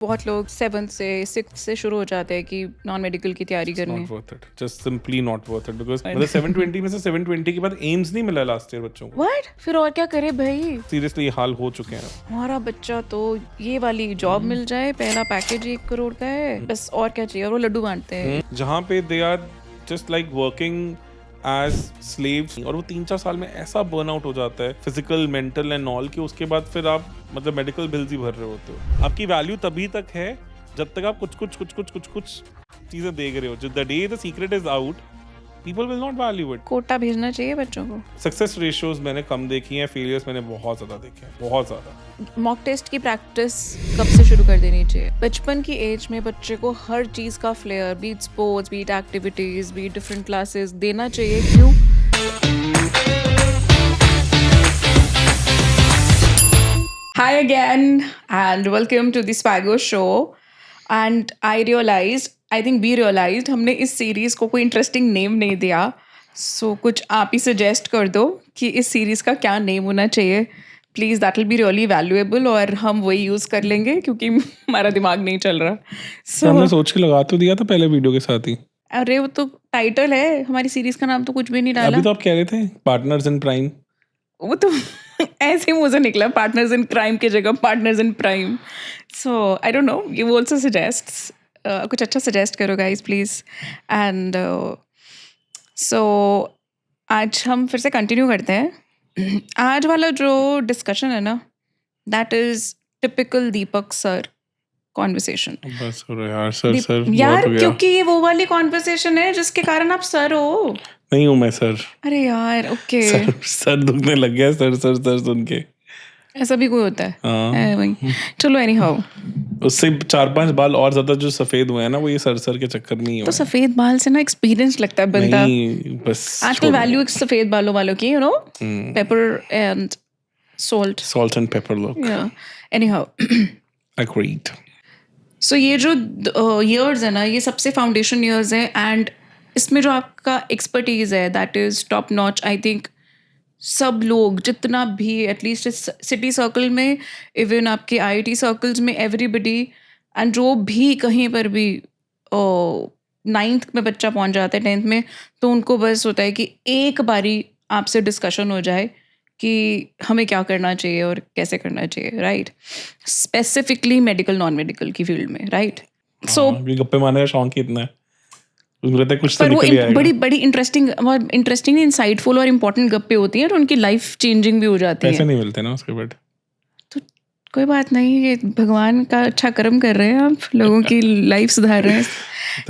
बहुत लोग 7th से 6th से शुरू हो जाते हैं कि नॉन मेडिकल की तैयारी करनी not worth it, just simply not worth it, because मतलब 720 में से 720 के बाद एम्स नहीं मिला लास्ट ईयर बच्चों को। व्हाट फिर और क्या करे भाई, सीरियसली ये हाल हो चुके हैं। हमारा बच्चा तो ये वाली जॉब मिल जाए, पहला पैकेज 1 करोड़ का है, बस और क्या चाहिए, और वो लड्डू बांटते हैं। जहाँ पे they are just like working as slaves, और वो 3-4 साल में ऐसा बर्नआउट हो जाता है फिजिकल मेंटल एंड ऑल कि उसके बाद फिर आप मतलब मेडिकल बिल्स ही भर रहे होते हो। आपकी वैल्यू तभी तक है जब तक आप कुछ चीजें देख रहे हो। जब the day the secret is out, people will not value it. Kota भेजना चाहिए बच्चों को। सक्सेस रेशियोज मैंने कम देखी हैं, फेलियर्स मैंने बहुत ज्यादा देखे हैं, बहुत ज्यादा। मॉक टेस्ट की प्रैक्टिस कब से शुरू कर देनी चाहिए? बचपन की एज में बच्चे को हर चीज का flair, be it sports, be it activities, be it different classes देना चाहिए। क्यों? Hi again and welcome to the Spago show. And I think we realized हमने इस सीरीज को कोई इंटरेस्टिंग नेम नहीं दिया, सो कुछ आप ही सजेस्ट कर दो कि इस सीरीज का क्या नेम होना चाहिए please, that will be really valuable, और हम वही यूज कर लेंगे क्योंकि हमारा दिमाग नहीं चल रहा। हमने सोच के लगा तो दिया था पहले वीडियो के साथ ही। अरे वो तो टाइटल है, हमारी सीरीज का नाम तो कुछ भी नहीं डाला। अभी तो आप कह रहे थे पार्टनर्स इन प्राइम, वो तो ऐसे ही मुंह से निकला, पार्टनर्स इन क्राइम की जगह partners in prime. So I don't know, you also suggest कुछ अच्छा सजेस्ट करो गाइस प्लीज। एंड सो आज हम फिर से कंटिन्यू करते हैं। आज वाला जो डिस्कशन है ना, that is typical Deepak sir conversation. बस करो यार, सर यार बहुत हो गया। क्योंकि ये वो वाली कॉन्वर्सेशन है जिसके कारण आप सर हो। नहीं हूँ मैं सर। अरे यार ओके, सर दुखने लग गया सर सुन के। ऐसा भी कोई होता है? हाँ। वही, चलो एनी हाउ। उससे 4-5 बाल और ज्यादा जो सफेद हुए हैं ना, वो ये सर के चक्कर में ही हुए तो हैं। सफेद बाल से ना एक्सपीरियंस लगता है बंदा। नहीं बस आजकल वैल्यू सफेद बालों वालों की, you know, pepper and salt and pepper look. Anyhow. Agreed. So ये जो ईयर्स है ना, ये सबसे फाउंडेशन ईयर्स है, एंड इसमें जो आपका एक्सपर्टीज है that is top notch. I think सब लोग जितना भी एटलीस्ट सिटी सर्कल में, इवन आपके आईआईटी सर्कल्स में, एवरीबडी, एंड जो भी कहीं पर भी 9th में बच्चा पहुंच जाता है, 10th में, तो उनको बस होता है कि एक बारी आपसे डिस्कशन हो जाए कि हमें क्या करना चाहिए और कैसे करना चाहिए, right? Specifically medical non medical की फील्ड में, राइट? सो गप्पे मारने का शौक ही इतना है, उसमें रहता है कुछ तो पर वो निकल ही आएगा। बड़ी इंटरेस्टिंग इंसाइटफुल और इम्पोर्टेंट गप्पे होती हैं, और उनकी लाइफ चेंजिंग भी हो जाती है। पैसे नहीं मिलते ना उसके बाद। तो कोई बात नहीं, ये भगवान का अच्छा कर्म कर रहे हैं आप, लोगों की लाइफ सुधार रहे हैं,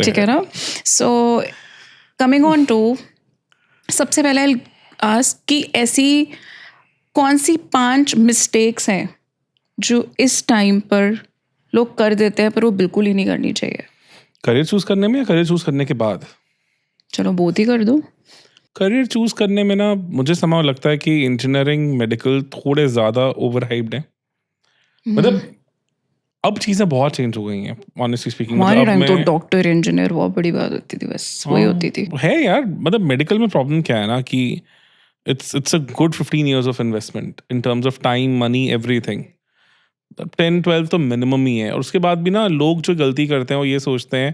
ठीक है ना? सो कमिंग ऑन टू, सबसे पहले आस्क कि ऐसी कौन सी 5 मिस्टेक्स हैं जो इस टाइम पर लोग कर देते हैं पर वो बिल्कुल ही नहीं करनी चाहिए? करियर चूज करने में या करियर चूज करने के बाद? चलो बोथ ही कर दो। करियर चूज करने में ना, मुझे समय लगता है कि इंजीनियरिंग मेडिकल थोड़े ज्यादा ओवर हाइप्ड है। मतलब अब चीजें बहुत चेंज हो गई हैं, ऑनेस्टली स्पीकिंग। हमारे टाइम तो डॉक्टर इंजीनियर बहुत बड़ी बात होती थी, बस वही होती थी। है यार, मतलब मेडिकल में प्रॉब्लम क्या है ना कि it's a good 15 years of investment in terms of time, money, everything. 10-12 तो मिनिमम ही है। और उसके बाद भी ना लोग जो गलती करते हैं वो ये सोचते हैं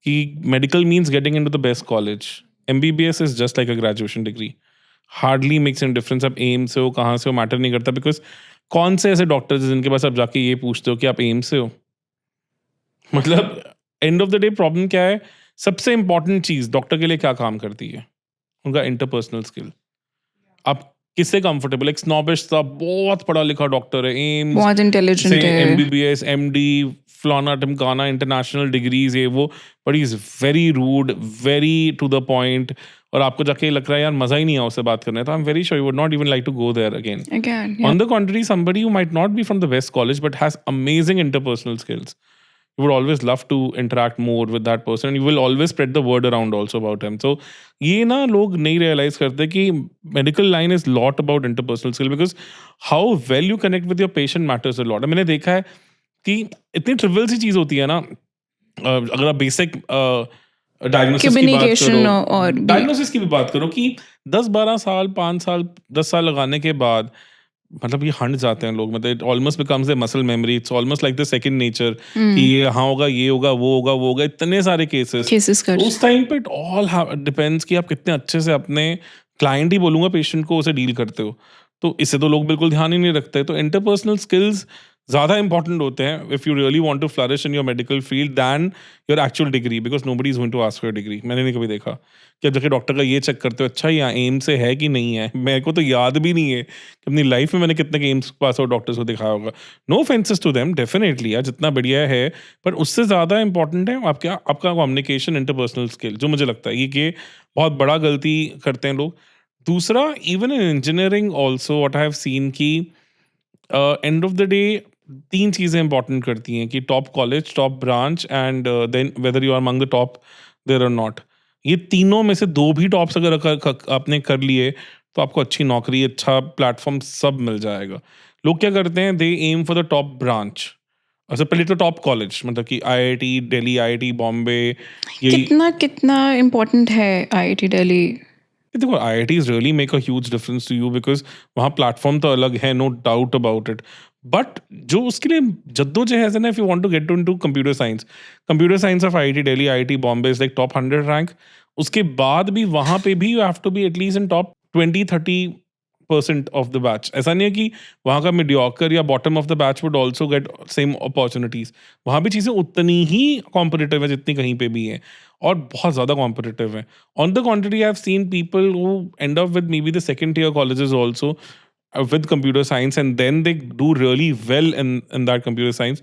कि medical means getting into the best college. MBBS is just like a graduation degree, hardly makes an difference. अब एम से हो, कहाँ से हो, मैटर नहीं करता। बिकॉज कौन से ऐसे डॉक्टर्स हैं जिनके पास आप जाके ये पूछते हो कि आप एम से हो? मतलब and of the day problem क्या है? सबसे इंपॉर्टेंट चीज डॉक्टर के लिए क्या काम करती है? उनका इंटरपर्सनल स्किल। आप किससे कंफर्टेबल? एक स्नॉबिश सा बहुत पढ़ा लिखा डॉक्टर है, एम्स बहुत इंटेलिजेंट से है, MBBS MD फलाना टिमकाना इंटरनेशनल डिग्रीज है वो, but is very rude, very to the point, और आपको जाके लग रहा है यार मजा ही नहीं आया उससे बात करने, तो I am very sure you would not even like to go there again. On the contrary, somebody who might not be from the best college but has amazing interpersonal skills, you would always love to interact more with that person, and you will always spread the word around also about him. So ये ना लोग नहीं realize करते कि medical line is lot about interpersonal skill, because how well you connect with your patient matters a lot. मैंने देखा है कि इतनी trivial सी चीज होती है ना, अगर आप बेसिक डायग्नोसिस की बात करो, और डायग्नोसिस की भी बात करो कि 10-12 साल 5 साल 10 साल लगाने के बाद मतलब ये हट जाते हैं लोग, मतलब it almost becomes a muscle memory, it's almost like the second nature कि ये हाँ होगा, ये होगा, वो होगा, इतने सारे केसेस। केसेस कर तो उस टाइम पे इट ऑल डिपेंड्स कि आप कितने अच्छे से अपने क्लाइंट ही बोलूंगा, पेशेंट को उसे डील करते हो। तो इससे तो लोग बिल्कुल ध्यान ही नहीं रखते। तो इंटरपर्सनल स्किल्स ज़्यादा इंपॉर्टेंट होते हैं if you really want to flourish in your medical field than your actual degree, because nobody is going to ask for your degree. मैंने नहीं कभी देखा कि अब जाके डॉक्टर का ये चेक करते हो, अच्छा यहाँ एम से है कि नहीं है। मेरे को तो याद भी नहीं है कि अपनी लाइफ में मैंने कितने एम्स पास आउट डॉक्टर्स को दिखाया होगा। No offences to them, definitely यार जितना बढ़िया है, पर उससे ज़्यादा इंपॉर्टेंट है आपका आपका कम्युनिकेशन, इंटरपर्सनल स्किल, जो मुझे लगता है कि बहुत बड़ा गलती करते हैं लोग। दूसरा, even in engineering also what I have seen की एंड ऑफ द डे 3 चीज़ें इंपॉर्टेंट करती हैं कि top college, top branch and then whether you are among the top there और नॉट। ये तीनों में से 2 भी टॉप्स अगर आपने कर लिए तो आपको अच्छी नौकरी, अच्छा प्लेटफ़ॉर्म सब मिल जाएगा। लोग क्या करते हैं, they aim for the top branch. अच्छा पहले तो टॉप कॉलेज, मतलब कि आईआईटी दिल्ली, आईआईटी बॉम्बे, यही। कितना कितना इम्पोर्टेंट है आईआईटी दिल्ली? देखो IITs really make a huge difference to you, because वहाँ प्लेटफॉर्म तो अलग है, no doubt about it. But जो उसके लिए जद्दोजहद है ना, if you want to get into computer science of IIT Delhi, IIT Bombay is like top 100 rank. उसके बाद भी वहाँ पे भी you have to be at least in top 20-30% of the batch. ऐसा नहीं है कि वहाँ का मीडियोकर या bottom of the batch would also get same opportunities. वहाँ भी चीज़ें उतनी ही कॉम्पिटिटिव है जितनी कहीं पे भी है, और बहुत ज़्यादा कॉम्पिटिटिव है। On the contrary, I've seen people who end up with maybe the second tier colleges also with computer science, and then they do really well in that computer science.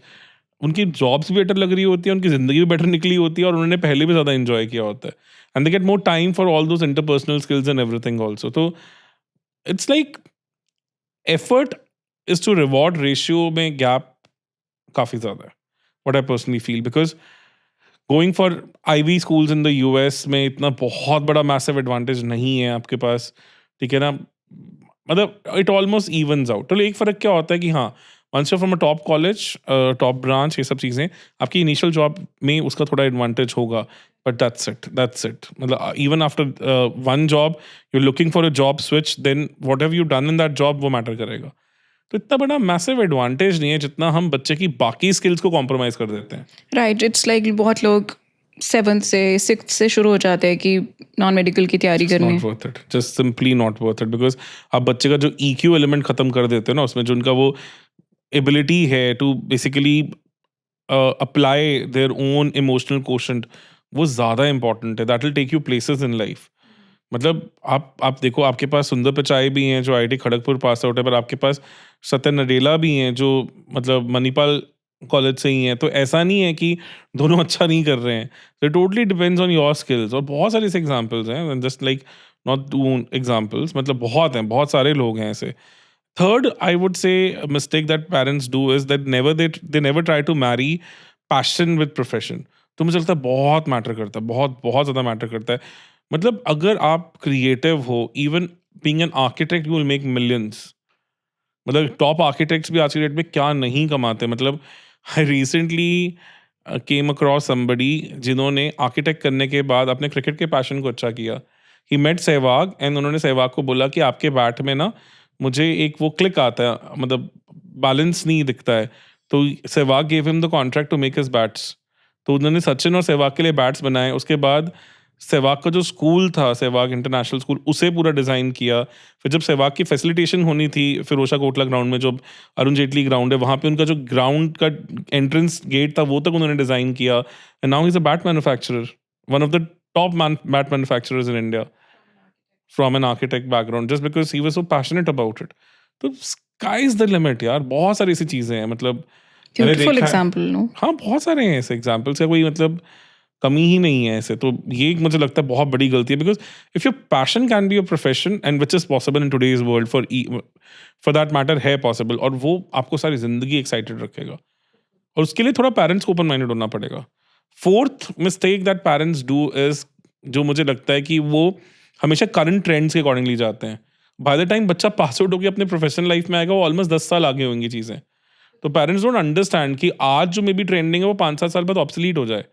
उनकी जॉब्स भी better लग रही होती है, उनकी ज़िंदगी भी better निकली होती है, और उन्होंने पहले भी ज़्यादा एंजॉय किया होता है, and they get more time for all those interpersonal skills and everything also. तो it's like effort is to reward ratio में गैप काफ़ी ज़्यादा है, what I personally feel, because going for Ivy schools in the US में इतना बहुत बड़ा massive advantage नहीं है आपके पास, ठीक है ना। मतलब इट ऑलमोस्ट इवन्स आउट। तो एक फ़र्क क्या होता है कि हाँ, once you from a top college, top branch, ये सब चीज़ें आपकी इनिशियल जॉब में उसका थोड़ा एडवांटेज होगा, बट दैट्स इट। मतलब even after one job you looking for a job switch, then what have you done in that job वो मैटर करेगा। तो इतना बड़ा मैसिव एडवांटेज नहीं है जितना हम बच्चे की बाकी स्किल्स को कॉम्प्रोमाइज़ कर देते हैं। राइट, इट्स लाइक बहुत लोग 7th से 6th से शुरू हो जाते हैं कि नॉन मेडिकल की तैयारी करनी नॉट है। Worth it, just simply not worth it, because आप बच्चे का जो EQ एलिमेंट खत्म कर देते हो ना, उसमें जो उनका वो एबिलिटी है to basically apply their own emotional quotient, वो ज़्यादा इंपॉर्टेंट है। That will take you places in life. मतलब आप देखो, आपके पास सुंदर पिचाई भी हैं जो आईआईटी खड़गपुर पास आउट है, पर आपके पास सत्य नडेला भी हैं जो मतलब मणिपाल कॉलेज से ही हैं। तो ऐसा नहीं है कि दोनों अच्छा नहीं कर रहे हैं। तो totally depends on your skills, और बहुत सारे ऐसे एग्जाम्पल्स हैं, just like not two examples, मतलब बहुत हैं, बहुत सारे लोग हैं ऐसे। Third, I would say a mistake that parents do is that they never try to marry passion with profession. तो मुझे लगता है बहुत मैटर करता है, बहुत बहुत ज़्यादा मैटर करता है। मतलब अगर आप क्रिएटिव हो, even being an architect you will make millions. मतलब टॉप आर्किटेक्ट्स भी आज की डेट में क्या नहीं कमाते। मतलब I recently came across somebody जिन्होंने आर्किटेक्ट करने के बाद अपने क्रिकेट के पैशन को अच्छा किया। ही मेट सहवाग, एंड उन्होंने सहवाग को बोला कि आपके बैट में ना मुझे एक वो क्लिक आता है, मतलब बैलेंस नहीं दिखता है। तो Sehwag gave him the contract to make his bats. तो उन्होंने सचिन और सहवाग के लिए बैट्स बनाए। उसके बाद सहवाग का जो स्कूल था, सहवाग इंटरनेशनल स्कूल, उसे पूरा डिज़ाइन किया। फिर जब सहवाग की फैसिलिटेशन होनी थी फिरोजा कोटला ग्राउंड में, जो अरुण जेटली ग्राउंड है, वहाँ पे उनका जो ग्राउंड का एंट्रेंस गेट था वो तक उन्होंने डिज़ाइन किया। And now he is a bat manufacturer, one of the top bat manufacturers in India, from an architect background, just because he was so passionate about it. तो sky is the limit यार। बहुत सारी ऐसी चीज़ें हैं, मतलब मैंने beautiful देखा है। Example, no? हाँ, बहुत सारे हैं ऐसे एग्जाम्पल्स का, कोई मतलब कमी ही नहीं है ऐसे। तो ये एक मुझे लगता है बहुत बड़ी गलती है, because if your passion can be your profession, and which is possible in today's world, for that matter है पॉसिबल, और वो आपको सारी जिंदगी एक्साइटेड रखेगा। और उसके लिए थोड़ा पेरेंट्स को ओपन माइंडेड होना पड़ेगा। Fourth mistake that parents do is, जो मुझे लगता है कि वो हमेशा करंट ट्रेंड्स के अकॉर्डिंगली जाते हैं। बाय द टाइम बच्चा पास आउट होकर अपने प्रोफेशनल लाइफ में आएगा, वो ऑलमोस्ट 10 साल आगे होंगी चीज़ें। तो पेरेंट्स डोंट अंडरस्टैंड कि आज जो मे बी ट्रेंडिंग है वो 5-7 साल बाद ऑब्सलीट हो जाए।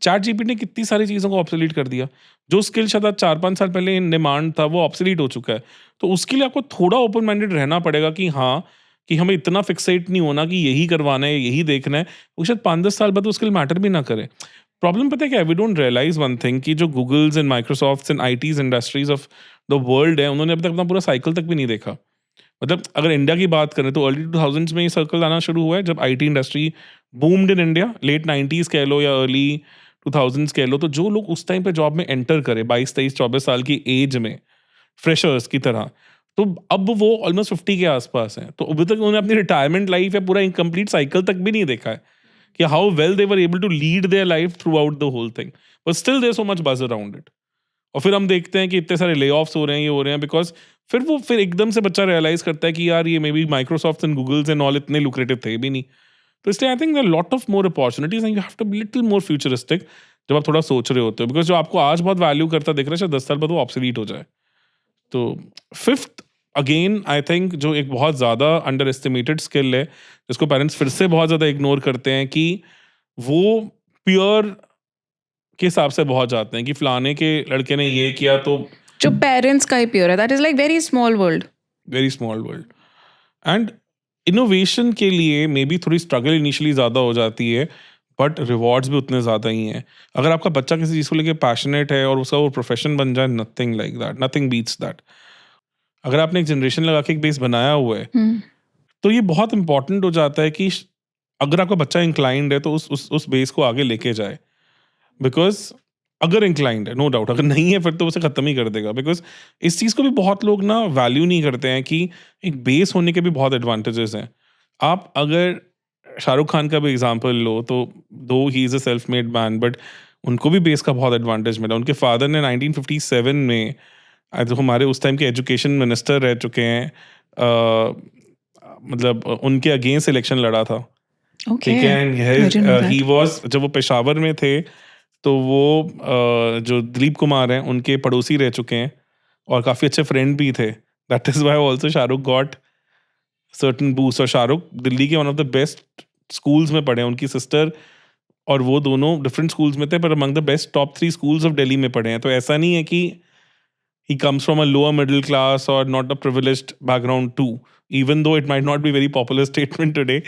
चैट जीपीटी ने कितनी सारी चीज़ों को ऑब्सोलीट कर दिया। जो स्किल शायद आज 4-5 साल पहले इन डिमांड था, वो ऑब्सोलीट हो चुका है। तो उसके लिए आपको थोड़ा ओपन माइंडेड रहना पड़ेगा कि हाँ, कि हमें इतना फिक्सेट नहीं होना कि यही करवाना है, यही देखना है। वो शायद 5-10 साल बाद वो स्किल मैटर भी ना करे। प्रॉब्लम पता है क्या है? We don't realize one thing कि जो Googles and Microsofts and ITs industries of the world है, उन्होंने अभी तक अपना पूरा साइकिल तक भी नहीं देखा। मतलब अगर इंडिया की बात करें तो अर्ली 2000s में ये सर्कल आना शुरू हुआ है जब IT industry boomed in India, late 90s कह लो या अर्ली 2000s कह लो। तो जो लोग उस टाइम पे जॉब में एंटर करे 22-23-24 साल की एज में, फ्रेशर्स की तरह, तो अब वो ऑलमोस्ट 50 के आसपास हैं। तो अभी तक उन्होंने अपनी रिटायरमेंट लाइफ या पूरा इनकम्प्लीट साइकिल तक भी नहीं देखा है कि how well they were able to lead their life throughout the whole thing, but still there so much buzz around it. और फिर हम देखते हैं कि इतने सारे ले ऑफ्स हो रहे हैं, ये हो रहे हैं, बिकॉज फिर एकदम से बच्चा रियलाइज करता है कि यार ये maybe Microsoft and Googles and all इतने लुक्रेटिव थे भी नहीं। तो इसलिए I think lot of more opportunities and you have to be little more futuristic जब आप थोड़ा सोच रहे होते हो, बिकॉज जो आपको आज बहुत वैल्यू करता दिख रहा है शायद 10 साल बाद वो ऑब्सोलीट हो जाए। तो फिफ्थ अगेन आई थिंक जो एक बहुत ज़्यादा अंडर एस्टिमेटेड स्किल है जिसको पेरेंट्स फिर से बहुत ज़्यादा इग्नोर करते हैं कि वो प्योर के हिसाब से बहुत जाते हैं कि फलाने के लड़के ने ये किया तो जो पेरेंट्स का ही प्योर है, that is like very small world. Very small world. And innovation के लिए मे बी थोड़ी स्ट्रगल इनिशियली ज़्यादा हो जाती है, बट रिवॉर्ड्स भी उतने ज़्यादा ही हैं। अगर आपका बच्चा किसी चीज़ को लेके पैशनेट है और उसका वो प्रोफेशन बन जाए, nothing like that, nothing beats that. अगर आपने एक जनरेशन लगा के एक बेस बनाया हुआ है तो ये बहुत इंपॉर्टेंट हो जाता है कि अगर आपका बच्चा इंक्लाइंड है तो उस बेस को आगे लेके जाए। बिकॉज अगर इंक्लाइंड है, नो डाउट, अगर नहीं है फिर तो उसे खत्म ही कर देगा। बिकॉज इस चीज़ को भी बहुत लोग ना वैल्यू नहीं करते हैं कि एक बेस होने के भी बहुत एडवांटेजेस हैं। आप अगर शाहरुख खान का भी एग्जांपल लो तो दो he is a self made man, but उनको भी बेस का बहुत एडवांटेज मिला। उनके फादर ने 1957 में जो हमारे उस टाइम के एजुकेशन मिनिस्टर रह चुके हैं, मतलब उनके अगेंस्ट इलेक्शन लड़ा था। ओके, ठीक है, ही वाज, जब वो पेशावर में थे तो वो जो दिलीप कुमार हैं उनके पड़ोसी रह चुके हैं और काफ़ी अच्छे फ्रेंड भी थे। That is why also Shahrukh got certain boost. और शाहरुख दिल्ली के one of the best schools में पढ़े हैं। उनकी सिस्टर और वो दोनों डिफरेंट स्कूल्स में थे, पर among the best top 3 schools of Delhi में पढ़े हैं। तो ऐसा नहीं है कि he comes from a lower middle class or not a privileged background too, even though it might not be very popular statement today,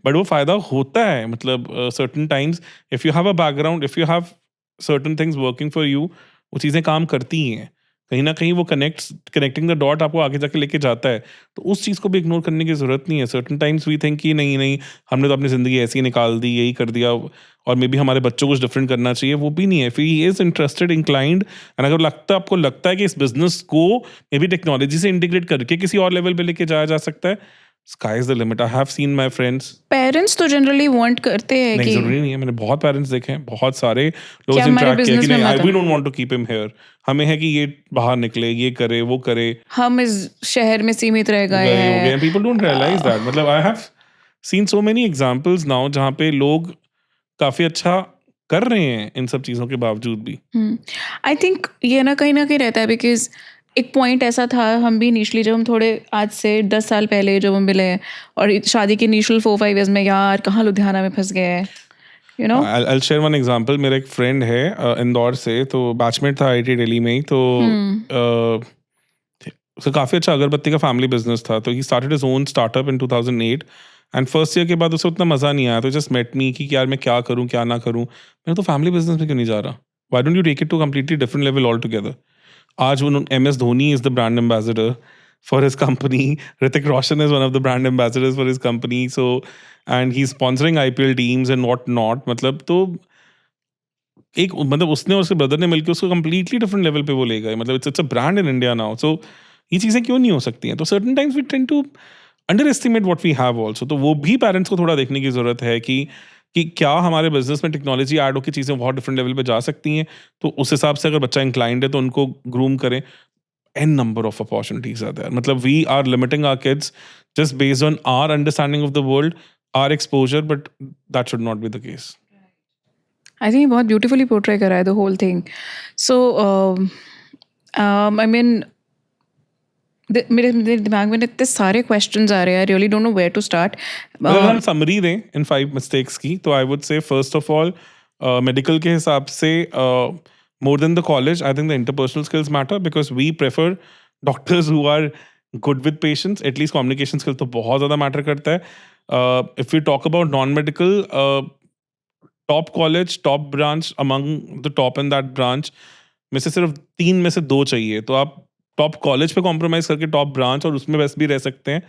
but वो फायदा होता है। मतलब certain times if you have a background, if you have certain things working for you, वो चीज़ें काम करती ही हैं। कहीं ना कहीं वो कनेक्टिंग द डॉट आपको आगे जाके लेके जाता है। तो उस चीज़ को भी इग्नोर करने की ज़रूरत नहीं है। सर्टन टाइम्स वी थिंक कि नहीं हमने तो अपनी ज़िंदगी ऐसी ही निकाल दी, यही कर दिया, और मे बी हमारे बच्चों को कुछ डिफरेंट करना चाहिए। वो भी नहीं है। फिर he is interested, inclined, and अगर आपको लगता है कि इस बिजनेस को मे बी टेक्नोलॉजी से इंटीग्रेट करके किसी और लेवल पे लेके जाया जा सकता है, sky is the limit. I have seen my friends. Parents तो जनरली वांट करते हैं नहीं, कि जरूरी नहीं है। मैंने बहुत पेरेंट्स देखे हैं, बहुत सारे लोग क्या हमारे इंटरेक्ट किया कि business में नहीं, मत वी आओ। Don't want to keep him here. हमें है कि ये बाहर निकले, ये करे, वो करे, हम इस शहर में सीमित रह गए गए हो गए। हैं। People don't realize that. मतलब I have seen so many examples now जहाँ पे लोग काफी अच्छा कर रहे हैं इन सब चीजों के बावजूद भी। आई थिंक ये ना कहीं रहता है, बिकॉज एक पॉइंट ऐसा था, हम भी इनिशली जब हम थोड़े आज से 10 साल पहले जब हम मिले और शादी के इनिशियल 4-5 ईयर्स में, यार कहाँ लुधियाना में फंस गए हैं, you know. I'll share one example। मेरा एक फ्रेंड है इंदौर से, तो बैचमेट था आईटी दिल्ली में ही। तो उसका काफ़ी अच्छा अगरबत्ती का फैमिली बिजनेस था। तो he started his own startup in 2008 and first year के बाद उसे उतना मज़ा नहीं आया। तो जस्ट मेट मी कि यार मैं क्या करूँ क्या ना करूँ। मैं तो फैमिली बिजनेस में क्यों नहीं जा रहा, why don't you take it to completely different level all together. आज वो MS Dhoni is the brand ambassador for his company. Hrithik Roshan is one of the brand ambassadors for his company. So, and he's sponsoring IPL teams and what not. मतलब तो एक मतलब उसने और उसके brother ने मिलकर उसको completely different level पे वो ले गए। मतलब it's a brand in India now. So ये चीज़ें क्यों नहीं हो सकती हैं? तो certain times we tend to underestimate what we have also. तो वो भी पेरेंट्स को थोड़ा देखने की ज़रूरत है कि क्या हमारे बिजनेस में टेक्नोलॉजी ऐड होकर चीज़ें बहुत डिफरेंट लेवल पे जा सकती हैं। तो उस हिसाब से अगर बच्चा इंक्लाइंड है तो उनको ग्रूम करें। N number of opportunities are there. मतलब we are limiting our kids just based on our understanding of the world, our exposure, but that should not be the case. I think बहुत beautifully portray करा है the whole thing. So I mean मेरे दिमाग में इतने सारे questions आ रहे हैं, I really don't know where to start. अगर हम समरी दें इन 5 मिस्टेक्स की, तो I would say first of all medical के हिसाब से more than the college I think the interpersonal skills matter because we prefer doctors who are good with patients. At least communication skill तो बहुत ज़्यादा मैटर करता है. If we talk about non medical, top college, top branch, among the top in that branch में से सिर्फ 3 में से 2 चाहिए. तो आप टॉप कॉलेज पे कॉम्प्रोमाइज करके टॉप ब्रांच और उसमें बस भी रह सकते हैं,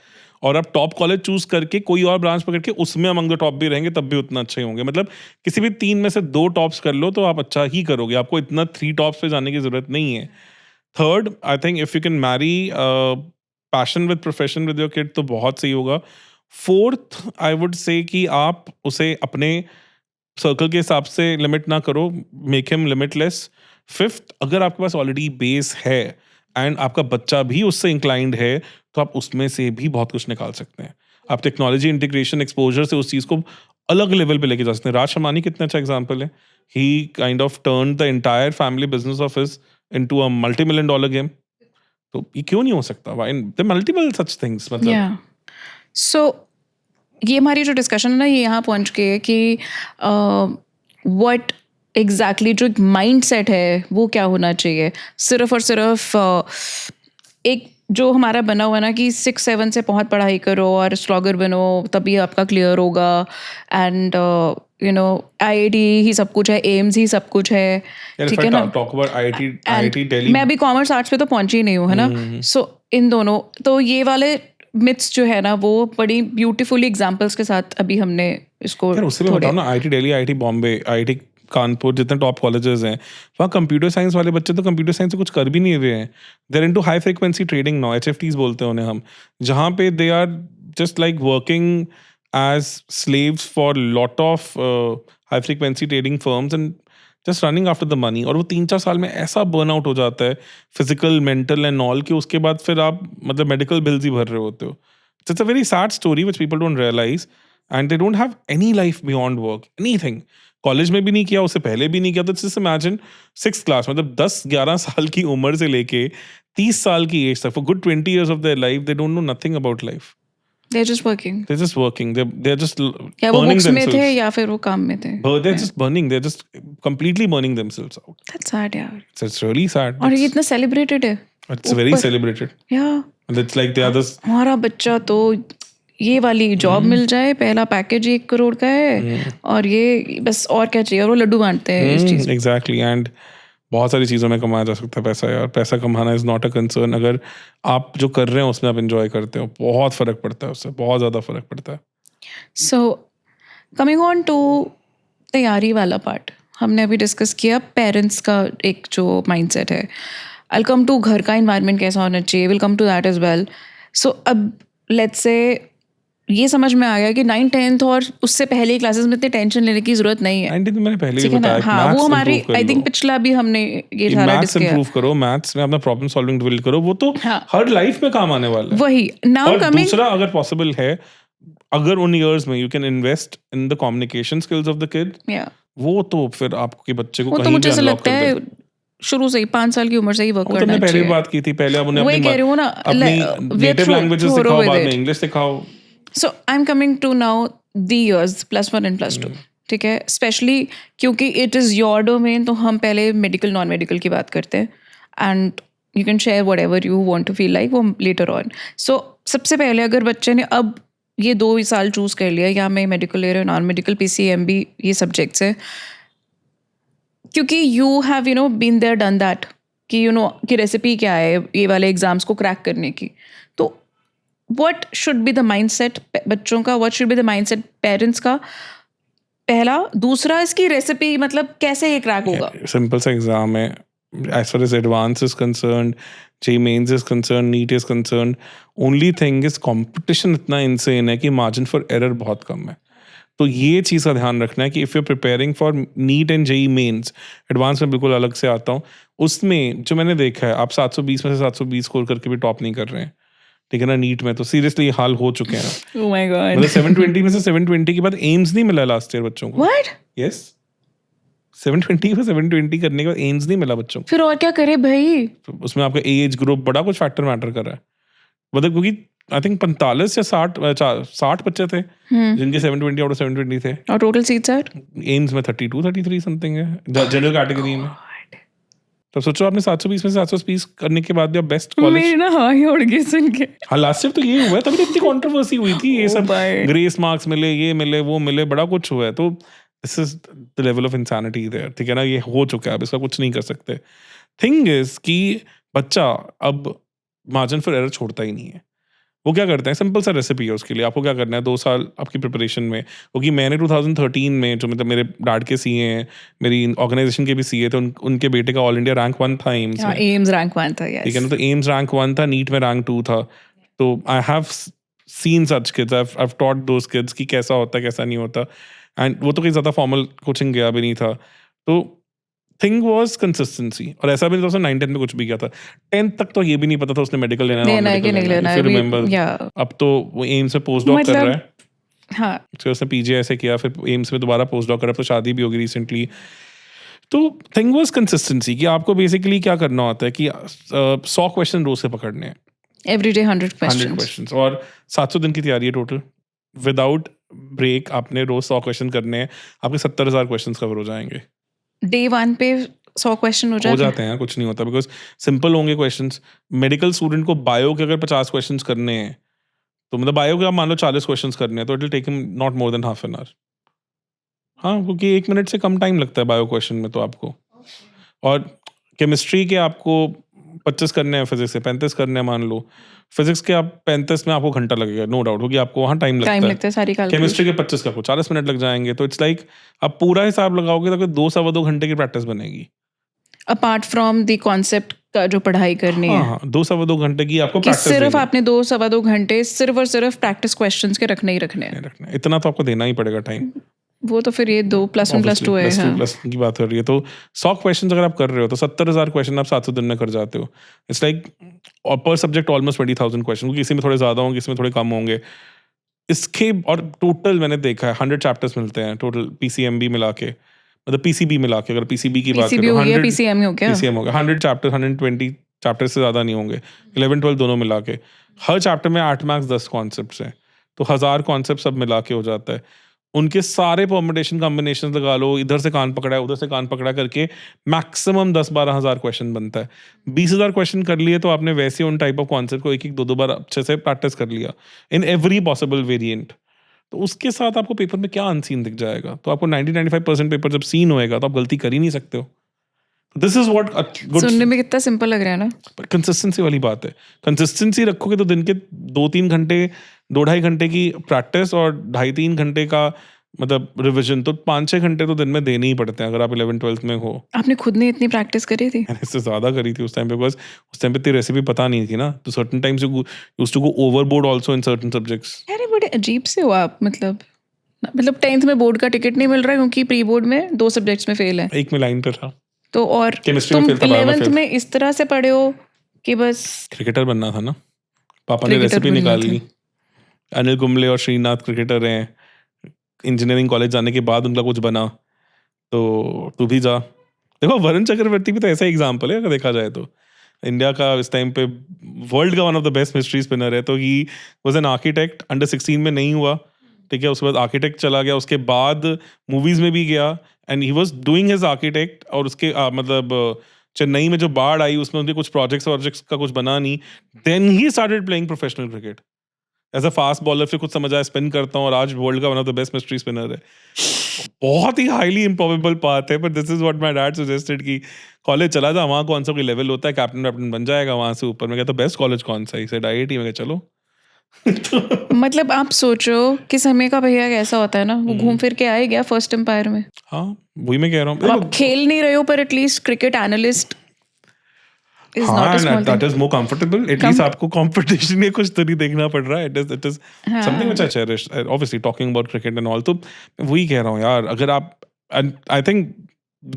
और आप टॉप कॉलेज चूज करके कोई और ब्रांच पकड़ के उसमें अमंग द टॉप भी रहेंगे तब भी उतना अच्छे होंगे. मतलब किसी भी 3 में से 2 टॉप्स कर लो तो आप अच्छा ही करोगे. आपको इतना 3 टॉप्स पे जाने की जरूरत नहीं है. Third, I think if you can marry passion with profession with your kid तो बहुत सही होगा. फोर्थ, आई वुड से कि आप उसे अपने सर्कल के हिसाब से लिमिट ना करो, मेक हिम लिमिटलेस. फिफ्थ, अगर आपके पास ऑलरेडी बेस है एंड आपका बच्चा भी उससे इंक्लाइंड है तो आप उसमें से भी बहुत कुछ निकाल सकते हैं. आप टेक्नोलॉजी इंटीग्रेशन एक्सपोजर से उस चीज़ को अलग लेवल पे लेके जा सकते हैं. राज शर्मानी कितना अच्छा एग्जाम्पल है. He kind of turn the entire family business of his into a $multi-million game. तो ये क्यों नहीं हो सकता? Why there multiple such things. मतलब या सो ये हमारी जो डिस्कशन है ना, ये यहाँ पहुँच के है कि व्हाट एग्जैक्टली जो माइंड सेट है वो क्या होना चाहिए. सिर्फ और सिर्फ एक जो हमारा बना हुआ है ना कि 6-7 से बहुत पढ़ाई करो और स्लॉगर बनो तभी आपका क्लियर होगा, एंड यू नो IIT ही सब कुछ है, एम्स ही सब कुछ है, ठीक है ना. Talk about And IIT Delhi. मैं अभी कॉमर्स आर्ट्स पे तो पहुंची ही नहीं हूँ, है ना. सो इन दोनों तो ये वाले मिथ्स जो है ना वो बड़ी ब्यूटीफुली एग्जांपल्स के साथ अभी हमने इसको यार उससे भी बताओ ना, IIT Delhi, IIT Bombay, IIT Kanpur, जितने टॉप कॉलेजेस हैं वहाँ कंप्यूटर साइंस वाले बच्चे तो कंप्यूटर साइंस से कुछ कर भी नहीं रहे हैं. They're into high frequency trading now, HFTs बोलते हैं उन्हें हम, जहाँ पे they are just like working as slaves for lot of high frequency trading firms and just running after the money. और वो 3-4 साल में ऐसा बर्न आउट हो जाता है फिजिकल, मेंटल एंड ऑल कि उसके बाद फिर आप मतलब मेडिकल बिल्स ही भर रहे होते हो. It's a very sad story which people don't realise. And they don't have any life beyond work, anything. College में भी नहीं किया, उससे पहले भी नहीं किया. तो जस्ट इमेजिन 6th क्लास, मतलब 10-11 साल की उम्र से लेके 30 साल की एज तक, for good 20 years of their life they don't know nothing about life. they're just working. They're just working. They're just क्या वो burning बुक्स में थे themselves. या फिर वो काम में थे. They're just burning. They're just completely burning themselves out. That's sad यार. It's really sad. और ये इतना सेलिब्रेटेड है. It's very ऊपर- celebrated. Yeah. And it's like they are this. हमारा बच्चा तो ये वाली जॉब मिल जाए, पहला पैकेज 1 करोड़ का है और ये बस और क्या चाहिए, और वो लड्डू बांटते हैं इस चीज. Exactly. And बहुत सारी चीज़ों में कमाया जा सकता है पैसा यार. पैसा कमाना इज नॉट अ कंसर्न. अगर आप जो कर रहे हैं उसमें आप इंजॉय करते हो, बहुत फर्क पड़ता है उससे, बहुत ज़्यादा फर्क पड़ता है. सो कमिंग ऑन टू तैयारी वाला पार्ट, हमने अभी डिस्कस किया पेरेंट्स का एक जो माइंडसेट है. आई कम टू घर का इन्वायरमेंट कैसा होना चाहिए, will come to that as well. So अब लेट्स से ये समझ में आ गया कि 9th 10th और उससे पहले क्लासेस में इतनी टेंशन लेने की जरूरत नहीं है. 19 मैंने पहले भी ठीक है ना. बताया. हाँ, वो हमारी आई थिंक पिछला भी हमने ये सारा मैथ्स डिस्कस किया. इंप्रूव करो, मैथ्स में अपना प्रॉब्लम सॉल्विंग बिल्ड करो, वो तो हाँ. हर लाइफ में काम आने वाला है. वही नाउ और कमिंग. दूसरा, अगर पॉसिबल है, अगर उन इयर्स में you can invest in the communication skills of the kid, वो तो फिर आपके बच्चे को वो तो कहीं मुझे भी ऐसा अनलॉक लगता कर है देगा. शुरू से ही 5 साल की उम्र से ही वर्क वो तो करना हमने पहले चाहिए. भी बात की थी. पहले आप उन्हें वही कह रही हूँ ना, अपनी नेटिव लैंग्वेजेस सिखाओ, बाद में इंग्लिश सिखाओ. So I am coming to now the years +1 and +2. ठीक है, स्पेशली क्योंकि इट इज़ योर डोमेन, तो हम पहले मेडिकल नॉन मेडिकल की बात करते हैं and you can share whatever you want to feel like वो लेटर ऑन. सो सबसे पहले अगर बच्चे ने अब ये 2 साल चूज़ कर लिया, या मैं मेडिकल ले रहा हूँ, नॉन मेडिकल, PCMB ये सब्जेक्ट्स है, क्योंकि you have been there done that कि कि रेसिपी क्या है ये वाले एग्जाम्स को क्रैक करने की. तो what should be the mindset बच्चों का, what should be the mindset parents का, पहला. दूसरा, इसकी रेसिपी मतलब कैसे ये क्रैक होगा. सिंपल सा एग्जाम है. as far as advance is concerned, JEE mains is concerned, NEET is concerned, only thing is competition इतना insane है कि margin for error बहुत कम है. तो ये चीज़ का ध्यान रखना है कि if you preparing for NEET and JEE mains, advance में बिल्कुल अलग से आता हूँ, उसमें जो मैंने देखा है, आप 720 में से 720 स्कोर करके भी टॉप नहीं कर रहे हैं. ठीक है ना. नीट में तो सीरियसली ये हाल हो चुके हैं. Oh my God. मतलब 720 में से 720 के बाद एम्स नहीं मिला लास्ट ईयर बच्चों को. What? यस, 720 में 720 करने के बाद एम्स नहीं मिला बच्चों को. फिर और क्या करे भाई. उसमें आपका एज ग्रुप बड़ा कुछ फैक्टर मैटर कर रहा है. मतलब क्योंकि आई थिंक 45 या 60 बच्चे थे जिनके 720 आउट ऑफ 720 थे। और टोटल सीट्स आर एम्स में 32 33 समथिंग है जनरल कैटेगरी में। तो सोचो आपने 720 में से 720 करने के बाद भी आप बेस्ट कॉलेज। मेरी ना हाँ ही उड़ गई सुन के। हाँ लास्ट ईयर तो ये हुआ है, तभी तो इतनी कंट्रोवर्सी हुई थी, ये Oh सब my. ग्रेस मार्क्स मिले, ये मिले, वो मिले, बड़ा कुछ हुआ है। तो this is the level of insanity there, ठीक है ना, ये हो चुका है, अब इसका कुछ नहीं कर सकते। थिंग इज कि बच्चा अब मार्जिन फॉर एरर छोड़ता ही नहीं है। वो क्या करते हैं, सिंपल सा रेसिपी है उसके लिए। आपको क्या करना है, 2 साल आपकी प्रिपरेशन में, क्योंकि मैंने 2013 में, जो मतलब मेरे डैड के सीए हैं, मेरी ऑर्गेनाइजेशन के भी सीए थे, उनके बेटे का ऑल इंडिया रैंक 1 था एम्स हाँ में, एम्स रैंक 1 था, ठीक है यस। ना। तो एम्स रैंक 1 था, नीट में रैंक 2 था। तो आई have scene such kids, I have taught those kids कि कैसा होता है कैसा नहीं होता। एंड वो तो कहीं ज़्यादा फॉर्मल कोचिंग गया भी नहीं था। तो थिंग वाज कंसिस्टेंसी, और ऐसा भी नहीं था उसने 9th 10th में कुछ भी किया था। 10th तक तो ये भी नहीं पता था उसने मेडिकल लेना है, लेना है कि नहीं लेना है, रिमेंबर। या अब तो वो एम्स में पोस्ट डॉक कर मतलब रहा है, हाँ फिर उसने पीजी ऐसे किया, फिर एम्स में दोबारा पोस्ट डॉक करा, तो शादी भी होगी रिसेंटली। तो थिंग वाज कंसिस्टेंसी, कि आपको बेसिकली क्या करना होता है कि 100 क्वेश्चन रोज से पकड़ने हैं, एवरीडे 100 100 क्वेश्चंस। क्वेश्चंस, और 700 दिन की तैयारी है टोटल। विदाउट ब्रेक आपने रोज 100 क्वेश्चन करने हैं, आपके 70,000 क्वेश्चन कवर हो जाएंगे। डे 1 पे 100 क्वेश्चन हो हो जाते हैं। जाते हैं, कुछ नहीं होता, बिकॉज सिंपल होंगे क्वेश्चंस। मेडिकल स्टूडेंट को बायो के अगर 50 क्वेश्चंस करने हैं, तो मतलब बायो के आप मान लो 40 क्वेश्चंस करने हैं, तो it will take him not more than half an hour. हाँ, क्योंकि 1 मिनट से कम टाइम लगता है बायो क्वेश्चन में तो आपको। और केमिस्ट्री के आपको 25 करने हैं, फिजिक्स के 35 करने हैं मान लो। फिजिक्स के आप 35 में आपको घंटा लगेगा, नो डाउट, क्योंकि आपको वहाँ टाइम लगता टाइम है। लगता है सारी केमिस्ट्री कैलकुलेशन। के 25 का आपको 40 मिनट लग जाएंगे। तो इट्स लाइक आप पूरा हिसाब लगाओगे तो 2 सवा 2 घंटे की प्रैक्टिस बनेगी। अपार्ट फ्रॉम द कॉन्सेप्ट का जो पढ़ाई करनी हाँ है, हाँ, 2 सवा 2 घंटे की आपको कि प्रैक्टिस सिर्फ देनी आपने 2 सवा 2 घंटे सिर्फ और सिर्फ प्रैक्टिस क्वेश्चंस के रखने ही रखने हैं। है, रखना है। इतना तो आपको देना ही पड़ेगा टाइम। वो तो फिर ये 2 +1 +2 है। प्लस 2 हाँ प्लस की बात हो रही है, तो 100 क्वेश्चन अगर आप कर रहे हो तो 70,000 क्वेश्चन आप 700 दिन में कर जाते हो। इट्स लाइक पर सब्जेक्ट ऑलमोस्ट 20,000 क्वेश्चन, क्योंकि किसी में थोड़े ज्यादा होंगे, किसी में थोड़े कम होंगे। इसके और टोटल मैंने देखा है 100 चैप्टर्स मिलते हैं टोटल, पीसीएमबी मिला के, मतलब पीसीबी मिला के, अगर पीसीबी की बात पीसीबी करो हो गया, 100 पीसीएम हो गया। पीसीएम हो गया, 100 चैप्टर, 120 चैप्टर से ज़्यादा नहीं होंगे, 11 12 दोनों मिला के। हर चैप्टर में 8 मार्क्स 10 कॉन्सेप्ट्स हैं, तो 1000 कॉन्सेप्ट सब मिला के हो जाता है। उनके सारे परमुटेशन कॉम्बिनेशन लगा लो, इधर से कान पकड़ा है, उधर से कान पकड़ा करके मैक्सिमम 10-12 हज़ार क्वेश्चन बनता है। 20,000 क्वेश्चन कर लिए तो आपने वैसे उन टाइप ऑफ कॉन्सेप्ट को 1-1 2-2 बार अच्छे से प्रैक्टिस कर लिया इन एवरी पॉसिबल वेरिएंट। तो उसके साथ आपको पेपर में क्या अनसीन दिख जाएगा? तो आपको 90-95% पेपर जब सीन होएगा तो आप गलती कर ही नहीं सकते हो। This is what good. सुनने में कितना सिंपल लग रहा है ना। पर कंसिस्टेंसी वाली बात है, कंसिस्टेंसी रखोगे तो दिन के 2-3 घंटे, 2-2.5 घंटे की प्रैक्टिस और 2.5-3 घंटे का मतलब रिविजन, तो 5-6 घंटे तो दिन में देने ही पड़ते हैं अगर आप 11th-12th में हो। आपने खुद ने इतनी प्रैक्टिस करी थी? मैंने इससे ज़्यादा करी थी उस टाइम पे, बिकॉज उस टाइम पे इतनी रेसिपी पता नहीं थी ना, तो certain times you used to go overboard also in certain subjects. अरे बड़े अजीब से हो आप। मतलब 10th में बोर्ड का टिकट नहीं मिल रहा है क्योंकि प्री बोर्ड में 2 सब्जेक्ट्स में फेल है। एक में लाइन पे था, तो और केमिस्ट्री तुम में फेल था, बायो में 11th फेल। में इस तरह से पढ़े हो कि बस क्रिकेटर बनना था ना, पापा ने क्रिकेटर रेसिपी बनना निकाल था। ली। अनिल कुंबले और श्रीनाथ क्रिकेटर हैं, इंजीनियरिंग कॉलेज जाने के बाद उनका कुछ बना, तो तू भी जा। देखो वरुण चक्रवर्ती भी तो ऐसा एग्जाम्पल है अगर देखा जाए तो। इंडिया का इस टाइम पे वर्ल्ड का one of the best mystery spinner है, तो he was an architect, under 16 में नहीं हुआ, ठीक है, उसके बाद आर्किटेक्ट चला गया, उसके बाद मूवीज में भी गया and he was doing his architect. और उसके मतलब चेन्नई में जो बाढ़ आई उसमें उनके कुछ प्रोजेक्ट्स का कुछ बना नहीं, then he started playing professional cricket as a fast bowler. फिर कुछ समझ आया, स्पिन करता हूँ, और आज वर्ल्ड का one of the best mystery spinner है। बहुत ही हाईली इम्प्रोबेबल पाथ है, but this is what my dad suggested कि कॉलेज चला जा, वहाँ कौन सा कोई लेवल होता है, कैप्टन बन जाएगा वहां से ऊपर। मैं कहता बेस्ट कॉलेज कौन सा? He said IIT. मैं कहा चलो। मतलब आप सोचो कि समय का भैया कैसा होता है ना, वो घूम फिर के आए गया फर्स्ट एम्पायर में। हाँ वही मैं कह रहा अब आप हूँ। खेल नहीं रहे हो पर at least cricket analyst is not a हाँ, small and that thing. is more comfortable. At least आपको competition में कुछ तो नहीं देखना पड़ रहा है. It is something which I cherish. Obviously talking about cricket and all. तो वही कह रहा हूँ यार, अगर आप, and I think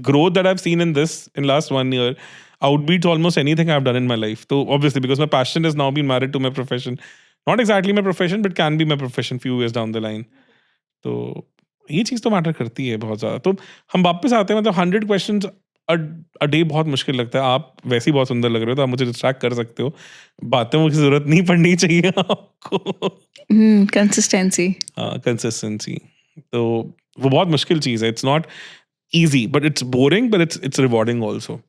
growth that I've seen in this in last 1 year outbeats almost anything I've done in my life. So obviously because my passion has now been married to my profession. Not exactly my profession, but can be my profession few years down the line. तो ये चीज़ तो matter करती है बहुत ज़्यादा। तो हम वापस आते हैं, मतलब 100 क्वेश्चंस अ डे बहुत मुश्किल लगता है। आप वैसे ही बहुत सुंदर लग रहे हो, तो आप मुझे डिस्ट्रैक्ट कर सकते हो। बातों की ज़रूरत नहीं पड़नी चाहिए आपको। कंसिस्टेंसी। कंसिस्टेंसी। तो वो बहुत मुश्किल चीज़ है। It's not easy but it's boring but it's rewarding also.